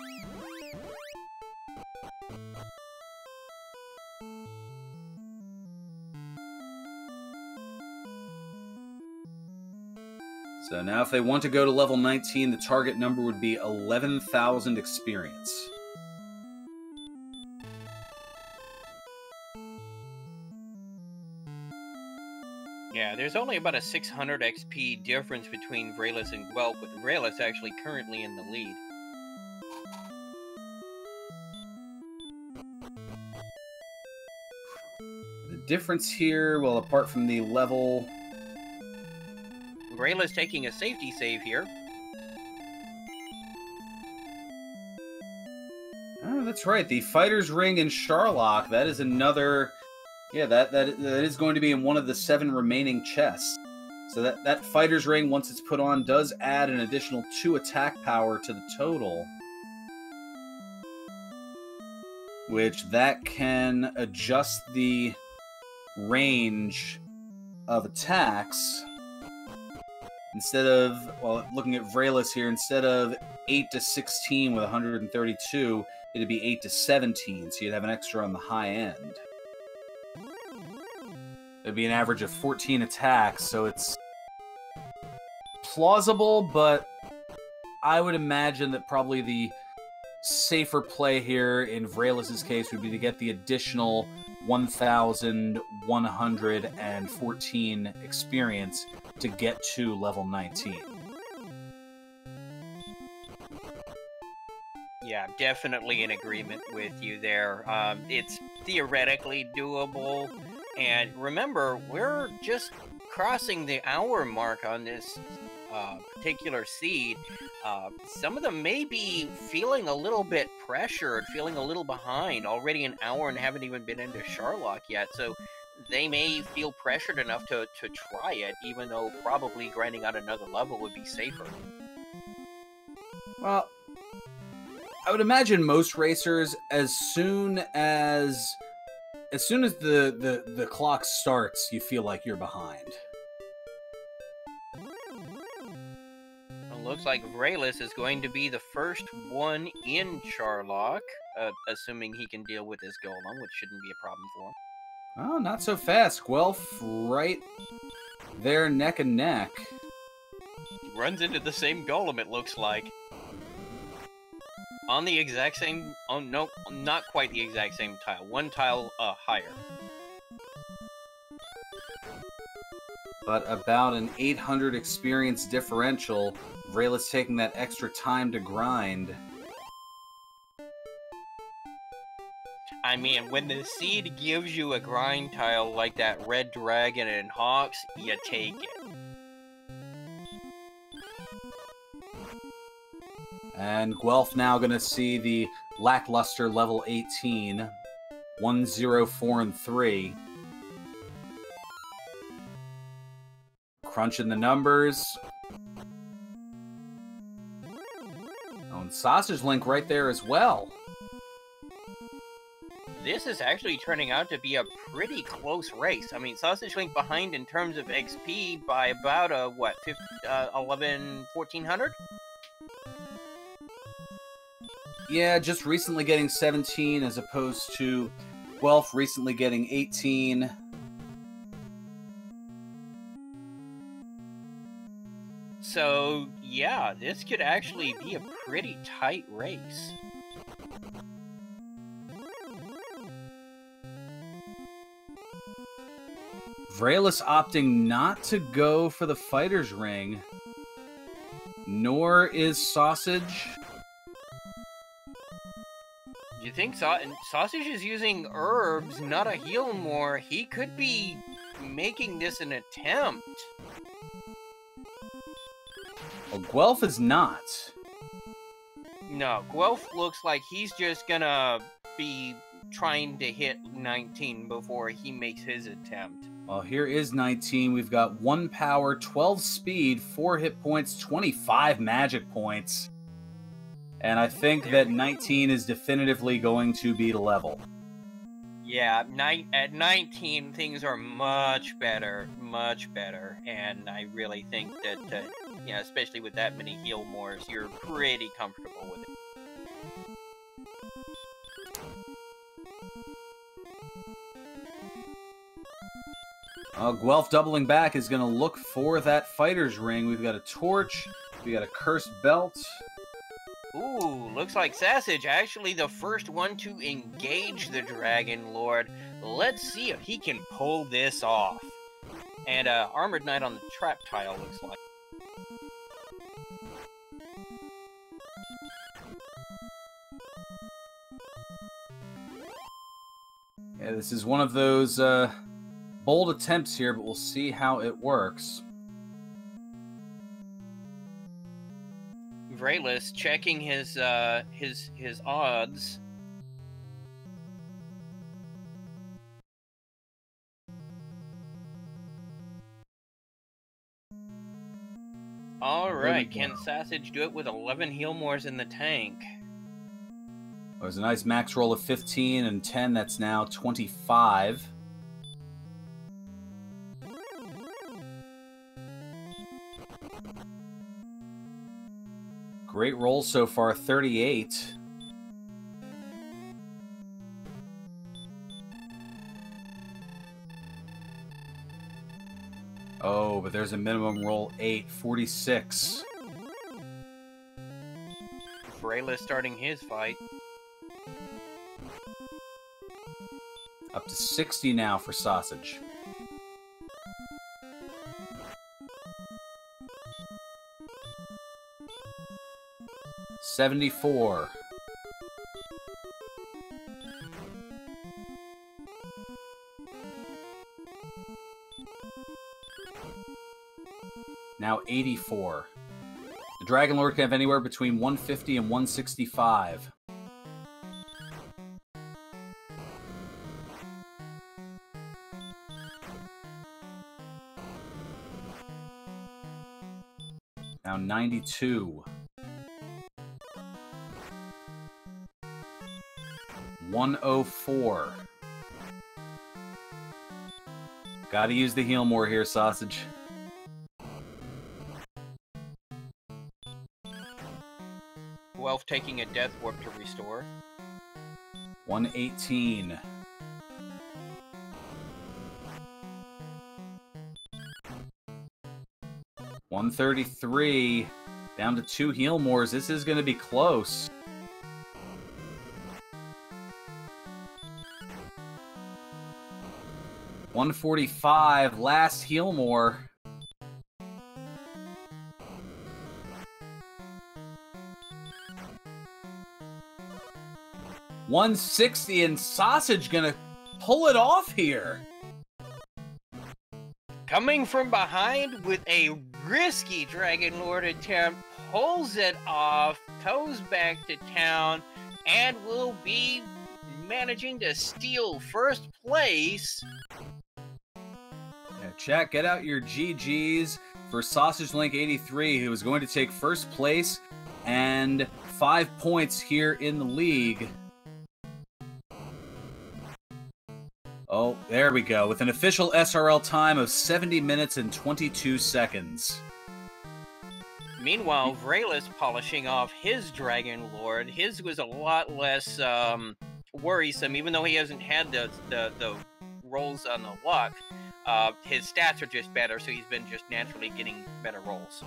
So now if they want to go to level 19, the target number would be 11,000 experience. Yeah, there's only about a 600 XP difference between Vraelis and Guelph, with Vraelis actually currently in the lead. The difference here, well, apart from the level... Vraelis taking a safety save here. Oh, that's right. The Fighter's Ring in Sherlock, that is another... Yeah, that is going to be in one of the 7 remaining chests. So that Fighter's Ring, once it's put on, does add an additional 2 attack power to the total. Which that can adjust the range of attacks. Instead of, well, looking at Vraelis here, instead of 8 to 16 with 132, it'd be 8 to 17, so you'd have an extra on the high end. It'd be an average of 14 attacks, so it's plausible, but I would imagine that probably the safer play here in Vraelis' case would be to get the additional 1,114 experience to get to level 19. Yeah, definitely in agreement with you there. It's theoretically doable. And remember, we're just crossing the hour mark on this particular seed. Some of them may be feeling a little bit pressured, feeling a little behind, already an hour and haven't even been into Sherlock yet. So they may feel pressured enough to try it, even though probably grinding out another level would be safer. Well, I would imagine most racers, as soon as the clock starts, you feel like you're behind. It looks like Vraelis is going to be the first one in Sherlock, assuming he can deal with this golem, which shouldn't be a problem for him. Oh, not so fast. Guelph right there, neck and neck. He runs into the same golem, it looks like. On the exact same... Oh, no, not quite the exact same tile. One tile higher. But about an 800 experience differential. Vrayla's taking that extra time to grind. I mean, when the seed gives you a grind tile like that red dragon and Hawks, you take it. And Guelph now going to see the lackluster level 18. 1, 0, 4, and 3. Crunching the numbers. Oh, and Sausage Link right there as well. This is actually turning out to be a pretty close race. I mean, Sausage Link behind in terms of XP by about, 1400? Yeah, just recently getting 17 as opposed to Guelph recently getting 18. So, yeah, this could actually be a pretty tight race. Vrayla's opting not to go for the fighter's ring, nor is Sausage. You think Sausage is using herbs, not a heal more? He could be making this an attempt. Well, Guelph is not. No, Guelph looks like he's just gonna be trying to hit 19 before he makes his attempt. Well, here is 19. We've got 1 power, 12 speed, 4 hit points, 25 magic points. And I think that 19 is definitively going to be the level. Yeah, at 19, things are much better. And I really think that, especially with that many heal mores, you're pretty comfortable with it. Guelph doubling back is going to look for that fighter's ring. We've got a torch. We got a cursed belt. Ooh, looks like Sausage actually the first one to engage the Dragon Lord. Let's see if he can pull this off. And Armored Knight on the trap tile looks like. Yeah, this is one of those bold attempts here, but we'll see how it works. Vrayla's checking his odds. Alright, can Sausage do it with 11 heal mores in the tank? There's a nice max roll of 15 and 10, that's now 25. Great roll so far, 38. Oh, but there's a minimum roll 8, 46. Vrayla starting his fight. Up to 60 now for Sausage. $74. Now 84. The Dragon Lord can have anywhere between 150 and 165. Now 92. 104. Gotta use the heal more here, Sausage. Guelph taking a death warp to restore. 118. $133. Down to 2 heal mores. This is going to be close. 145, last heal more. 160, and Sausage gonna pull it off here. Coming from behind with a risky Dragon Lord attempt, pulls it off, goes back to town, and will be managing to steal first place. Yeah, chat, get out your GGs for Sausage Link 83, who is going to take first place and 5 points here in the league. Oh, there we go, with an official SRL time of 70 minutes and 22 seconds. Meanwhile, Vraylus polishing off his Dragon Lord. His was a lot less worrisome, even though he hasn't had the rolls on the luck. His stats are just better, so he's been just naturally getting better rolls.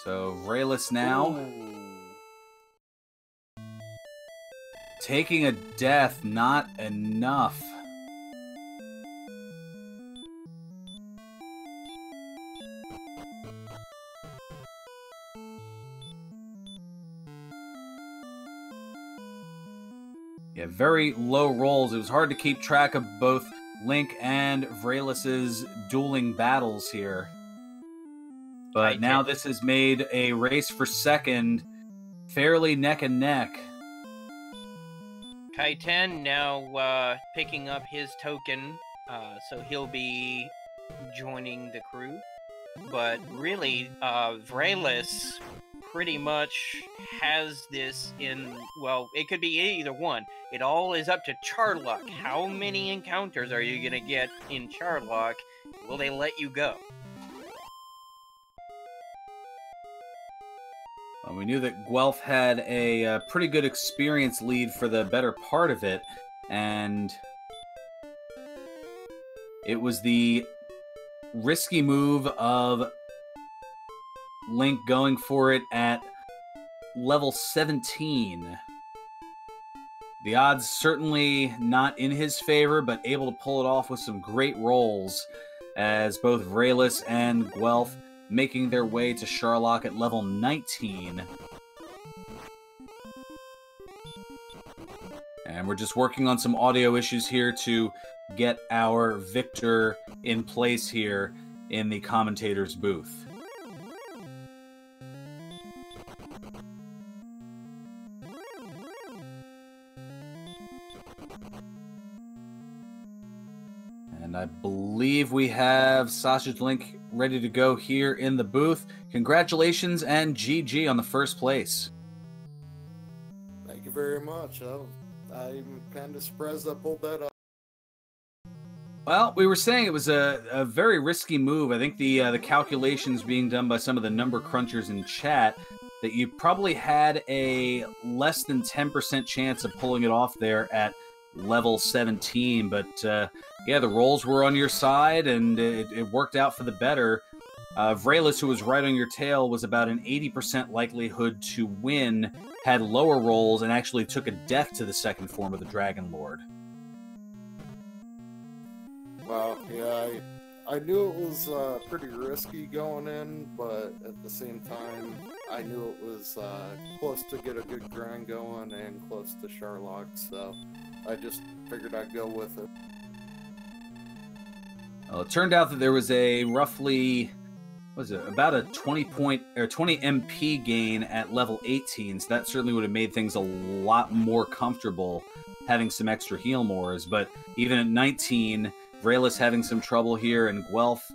So, Vraylus now. Ooh. Taking a death, not enough. Yeah, very low rolls. It was hard to keep track of both Link and Vraylus's dueling battles here. But now this has made a race for second fairly neck and neck. Kaiten now picking up his token, so he'll be joining the crew. But really, Vraylus pretty much has this in, well, it could be either one. It all is up to Charlock. How many encounters are you going to get in Charlock? Will they let you go? We knew that Guelph had a pretty good experience lead for the better part of it, and it was the risky move of Link going for it at level 17. The odds certainly not in his favor, but able to pull it off with some great rolls, as both Vraylus and Guelph making their way to Charlock at level 19. And we're just working on some audio issues here to get our victor in place here in the commentator's booth. And I believe we have Sausage Link ready to go here in the booth. Congratulations and GG on the first place. Thank you very much. I'm kind of surprised I pulled that up. Well, we were saying it was a very risky move. I think the calculations being done by some of the number crunchers in chat that you probably had a less than 10% chance of pulling it off there at level 17, but yeah, the rolls were on your side, and it worked out for the better. Vraylus, who was right on your tail, was about an 80% likelihood to win, had lower rolls, and actually took a death to the second form of the Dragon Lord. Well, yeah, I knew it was pretty risky going in, but at the same time, I knew it was close to get a good grind going and close to Charlock, so I just figured I'd go with it. Well, it turned out that there was a roughly, about a 20 MP gain at level 18, so that certainly would have made things a lot more comfortable having some extra heal mores, but even at 19, Vraylus having some trouble here, and Guelph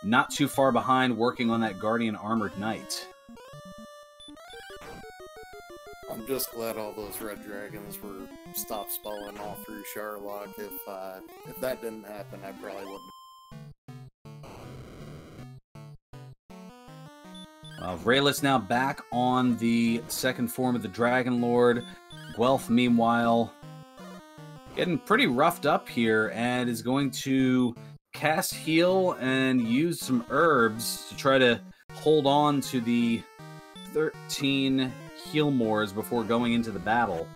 not too far behind working on that Guardian Armored Knight. I'm just glad all those red dragons were stopped spelling all through Charlock. If that didn't happen, I probably wouldn't. Vraylus now back on the second form of the Dragon Lord. Guelph, meanwhile, getting pretty roughed up here and is going to cast heal and use some herbs to try to hold on to the 13 heal mores before going into the battle.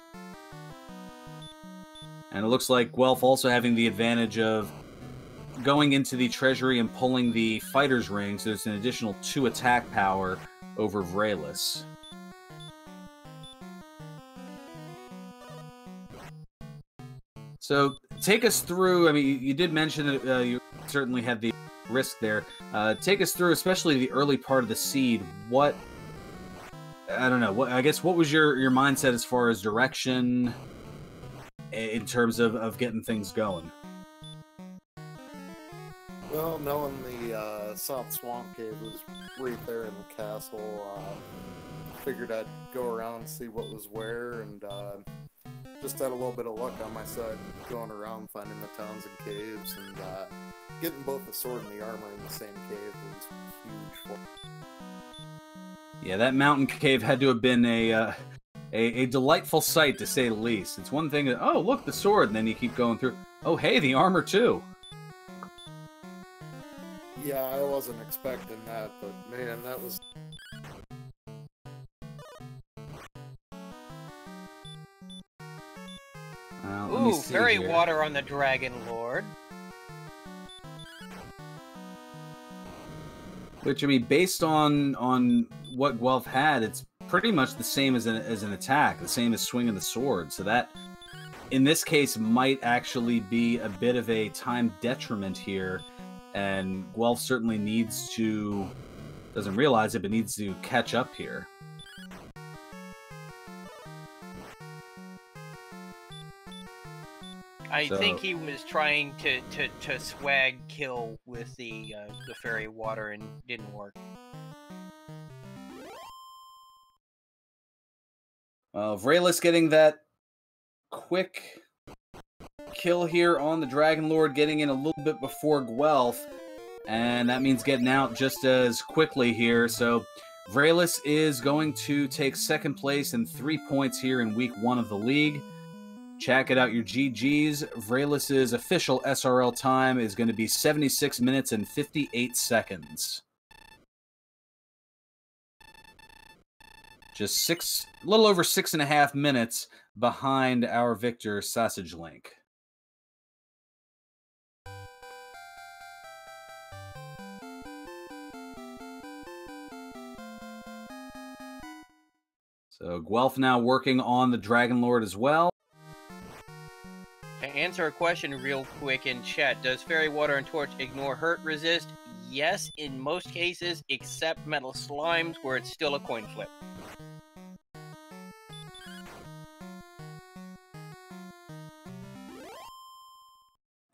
And it looks like Guelph also having the advantage of going into the treasury and pulling the fighter's ring, so there's an additional 2 attack power over Vraelis. So take us through, I mean, you did mention that you certainly had the risk there. Take us through, especially the early part of the seed. What, I don't know, I guess what was your mindset as far as direction in terms of getting things going? Well, knowing the South Swamp Cave was right there in the castle, figured I'd go around and see what was where, and just had a little bit of luck on my side going around finding the towns and caves, and getting both the sword and the armor in the same cave was huge for me. Yeah, that mountain cave had to have been a delightful sight, to say the least. It's one thing that, oh, look, the sword, and then you keep going through, oh, hey, the armor too. Yeah, I wasn't expecting that, but man, that was... Ooh, fairy water on the Dragon Lord. Which, I mean, based on what Guelph had, it's pretty much the same as an attack, the same as swinging the sword. So that, in this case, might actually be a bit of a time detriment here. And Guelph certainly needs to, doesn't realize it, but needs to catch up here. I think he was trying to swag kill with the fairy water and didn't work. Vraelis getting that quick kill here on the Dragon Lord, getting in a little bit before Guelph, and that means getting out just as quickly here. So Vraelis is going to take second place and 3 points here in week 1 of the league. Check it out, your GGs. Vraelis' official SRL time is going to be 76 minutes and 58 seconds. Just a little over 6.5 minutes behind our victor, Sausage Link. So Guelph now working on the Dragon Lord as well. To answer a question real quick in chat, does Fairy Water and Torch ignore hurt resist? Yes, in most cases, except Metal Slimes, where it's still a coin flip.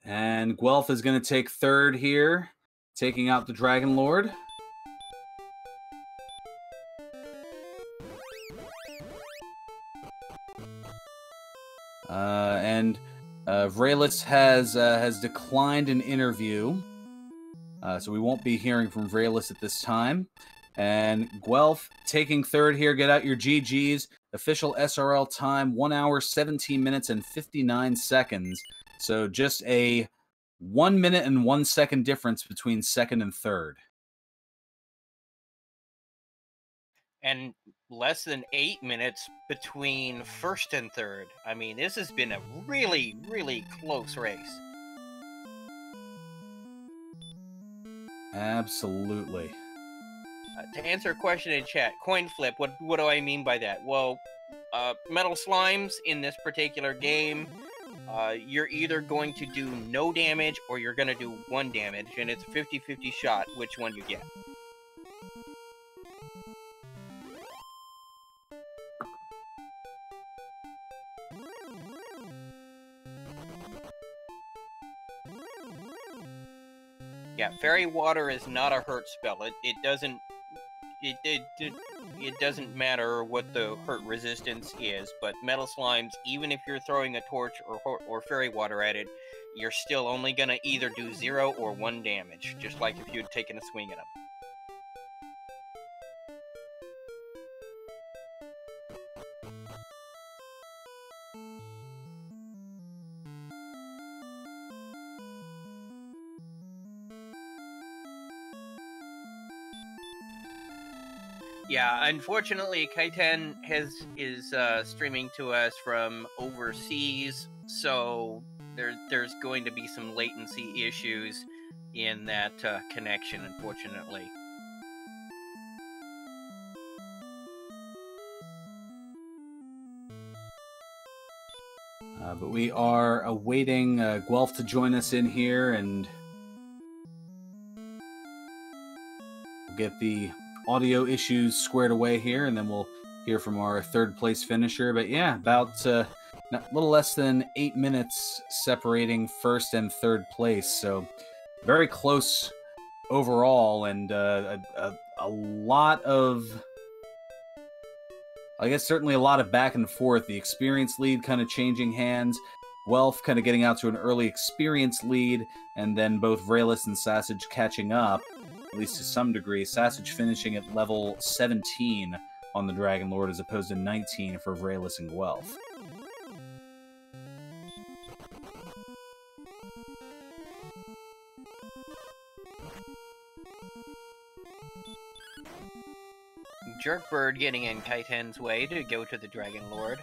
And Guelph is going to take third here, taking out the Dragon Lord. Vraelis has declined an interview, so we won't be hearing from Vraelis at this time. And Guelph taking third here. Get out your GGs. Official SRL time, 1 hour, 17 minutes, and 59 seconds. So just a 1 minute and 1 second difference between second and third. And less than 8 minutes between first and third. I mean, this has been a really, really close race. Absolutely. To answer a question in chat, coin flip, what do I mean by that? Well, Metal Slimes in this particular game, you're either going to do no damage or you're going to do 1 damage, and it's a 50-50 shot which one you get. Yeah, Fairy Water is not a hurt spell. It doesn't matter what the hurt resistance is, but Metal Slimes, even if you're throwing a torch or Fairy Water at it, you're still only gonna either do 0 or 1 damage, just like if you'd taken a swing at them. Yeah, unfortunately, Kaiten is streaming to us from overseas, so there's going to be some latency issues in that connection, unfortunately. But we are awaiting Guelph to join us in here, and we'll get the audio issues squared away here, and then we'll hear from our third place finisher. But yeah, about a little less than 8 minutes separating first and third place, so very close overall, and a lot of, I guess, certainly a lot of back and forth. The experience lead kind of changing hands, Guelph kind of getting out to an early experience lead, and then both Vraelis and Sausage catching up, at least to some degree. Sausage finishing at level 17 on the Dragon Lord, as opposed to 19 for Vraelis and Guelph. Jerkbird getting in Kaiten's way to go to the Dragon Lord.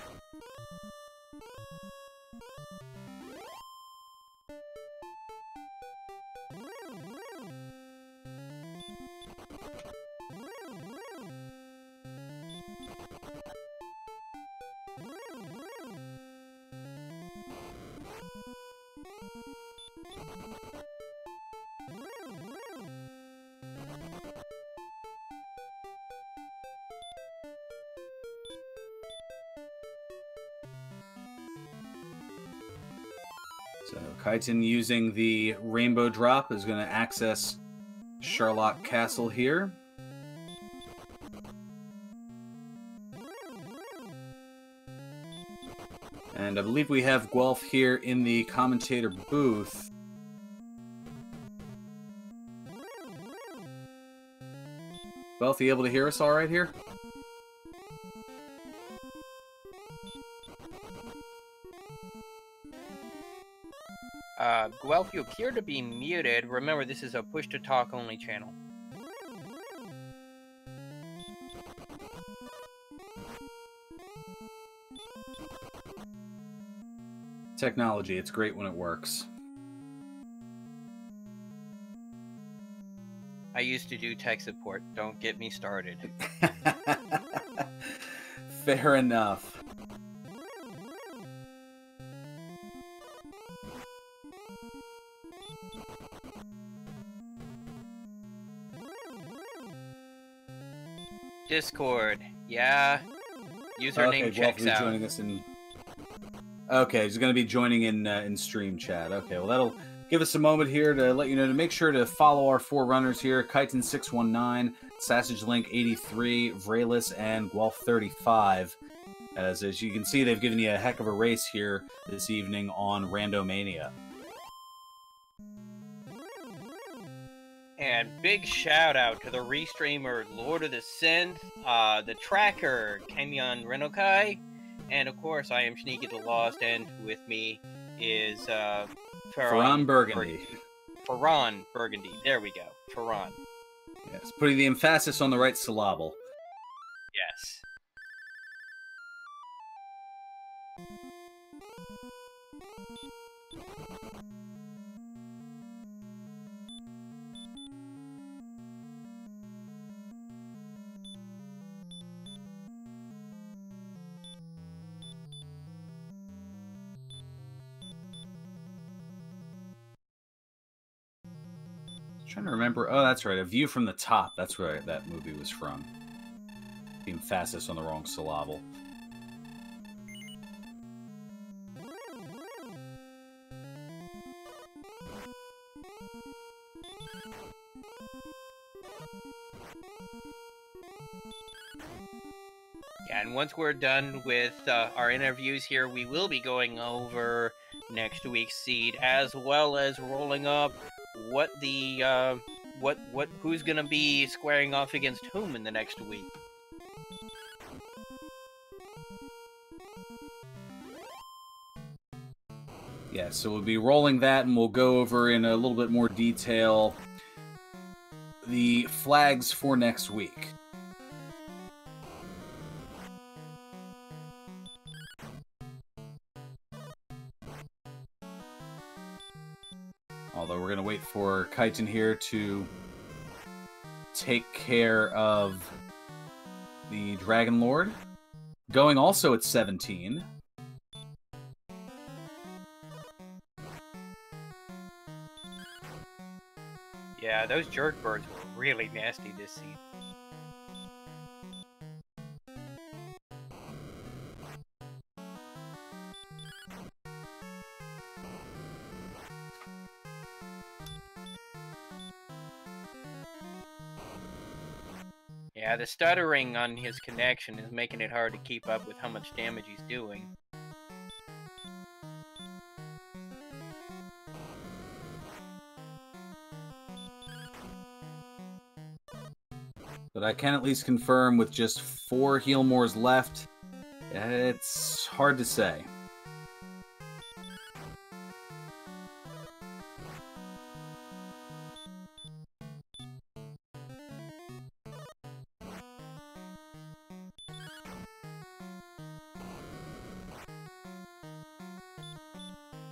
So Kaiten, using the Rainbow Drop, is going to access Charlotte Castle here. And I believe we have Guelph here in the commentator booth. Guelph, you able to hear us all right here? Guelph, you appear to be muted. Remember, this is a push-to-talk only channel. Technology, it's great when it works. I used to do tech support. Don't get me started. Fair enough. Discord, yeah. Username okay, checks out. Joining us in... Okay, he's going to be joining in stream chat. Okay, well, that'll give us a moment here to let you know to make sure to follow our four runners here: Kaiten619, Sausage Link 83, Vraelis, and Guelph 35. As you can see, they've given you a heck of a race here this evening on Randomania. And big shout out to the restreamer Lord of the Synth, the tracker Kenyon Renokai, and of course I am Sneaky the Lost, and with me is Ferran Burgundy. Ferran Burgundy. There we go. Ferran. Yes, putting the emphasis on the right syllable. Yes. Trying to remember. Oh, that's right. A View from the Top. That's where that movie was from. The emphasis on the wrong syllable. Yeah, and once we're done with our interviews here, we will be going over next week's seed, as well as rolling up what the who's gonna be squaring off against whom in the next week. Yeah, so we'll be rolling that, and we'll go over in a little bit more detail the flags for next week. Although we're going to wait for Chitin here to take care of the Dragon Lord. Going also at 17. Yeah, those jerk birds were really nasty this season. Yeah, the stuttering on his connection is making it hard to keep up with how much damage he's doing. But I can at least confirm with just 4 Healmores left, it's hard to say.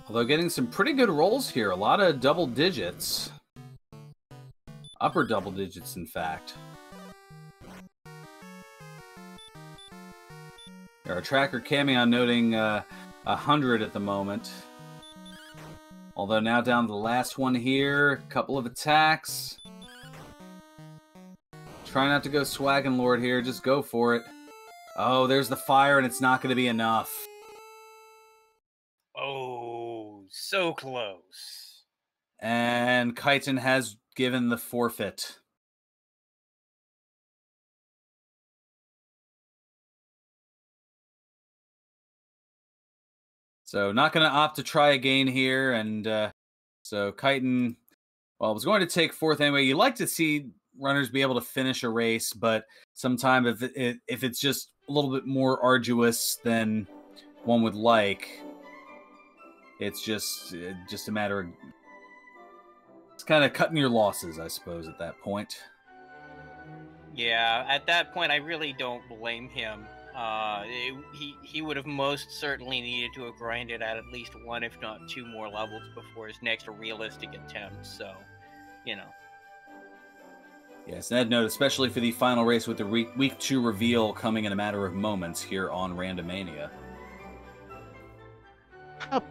Although getting some pretty good rolls here. A lot of double digits. Upper double digits, in fact. Our tracker Camion noting 100 at the moment. Although now down to the last one here. A couple of attacks. Try not to go Swaggin' Lord here. Just go for it. Oh, there's the fire, and it's not going to be enough. Oh, so close. And Chitin has given the forfeit. So not going to opt to try again here. And so Chitin, well, was going to take 4th anyway. You like to see runners be able to finish a race, but sometimes if it's just a little bit more arduous than one would like, it's just a matter of it's kind of cutting your losses, I suppose, at that point. Yeah, at that point, I really don't blame him. He would have most certainly needed to have grinded at least 1, if not 2 more levels before his next realistic attempt. So, you know. Yes, and I'd note, especially for the final race with the week 2 reveal coming in a matter of moments here on Randomania.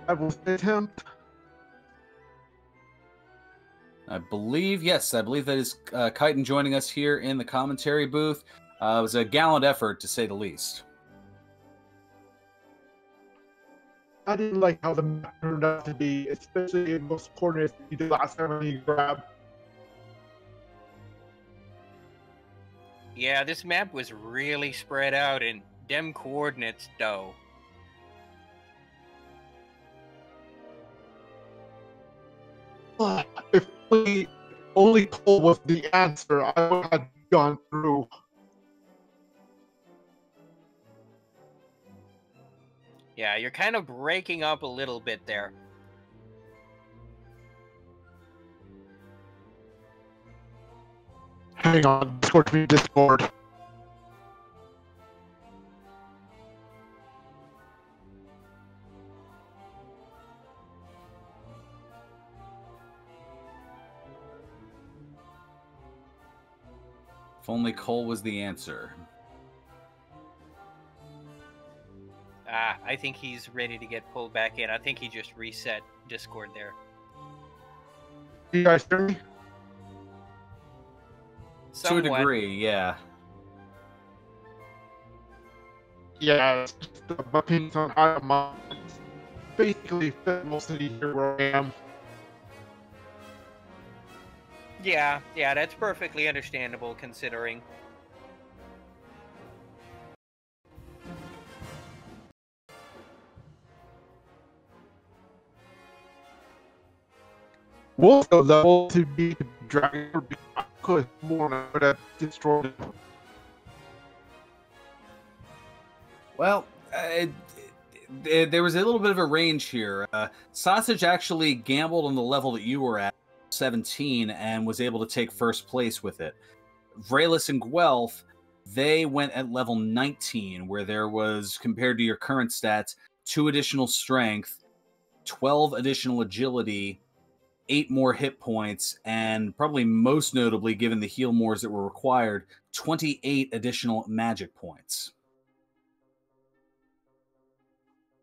I will attempt. I believe that is Chitin joining us here in the commentary booth. It was a gallant effort, to say the least. I didn't like how the map turned out to be, especially in those coordinates you did last time when you grabbed. Yeah, this map was really spread out in dem coordinates, though. If only Cole was the answer, I would have gone through. Yeah, you're kind of breaking up a little bit there. Hang on, Discord. If only Cole was the answer. I think he's ready to get pulled back in. I think he just reset Discord there. You guys hear me? Somewhat. To a degree, yeah. Yeah, it's just my opinions on how I'm basically fit most of the year where I am. Yeah, that's perfectly understandable considering. We'll go level to be dragon because I could more than I would have destroyed it. Well, there was a little bit of a range here. Sausage actually gambled on the level that you were at, 17, and was able to take 1st place with it. Vralis and Guelph, they went at level 19, where there was, compared to your current stats, 2 additional strength, 12 additional agility, 8 more hit points, and probably most notably, given the heal mores that were required, 28 additional magic points.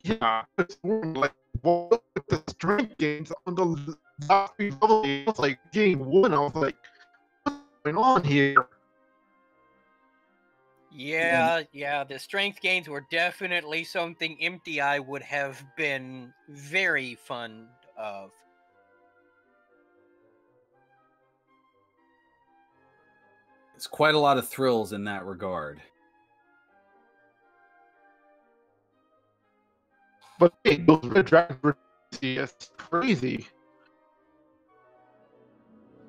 Yeah, it's more like, well, look at the strength gains on the last few levels. It was like game 1. I was like, what's going on here? Yeah, the strength gains were definitely something Empty Eye would have been very fond of. It's quite a lot of thrills in that regard. But hey, those red dragons were crazy. It's crazy.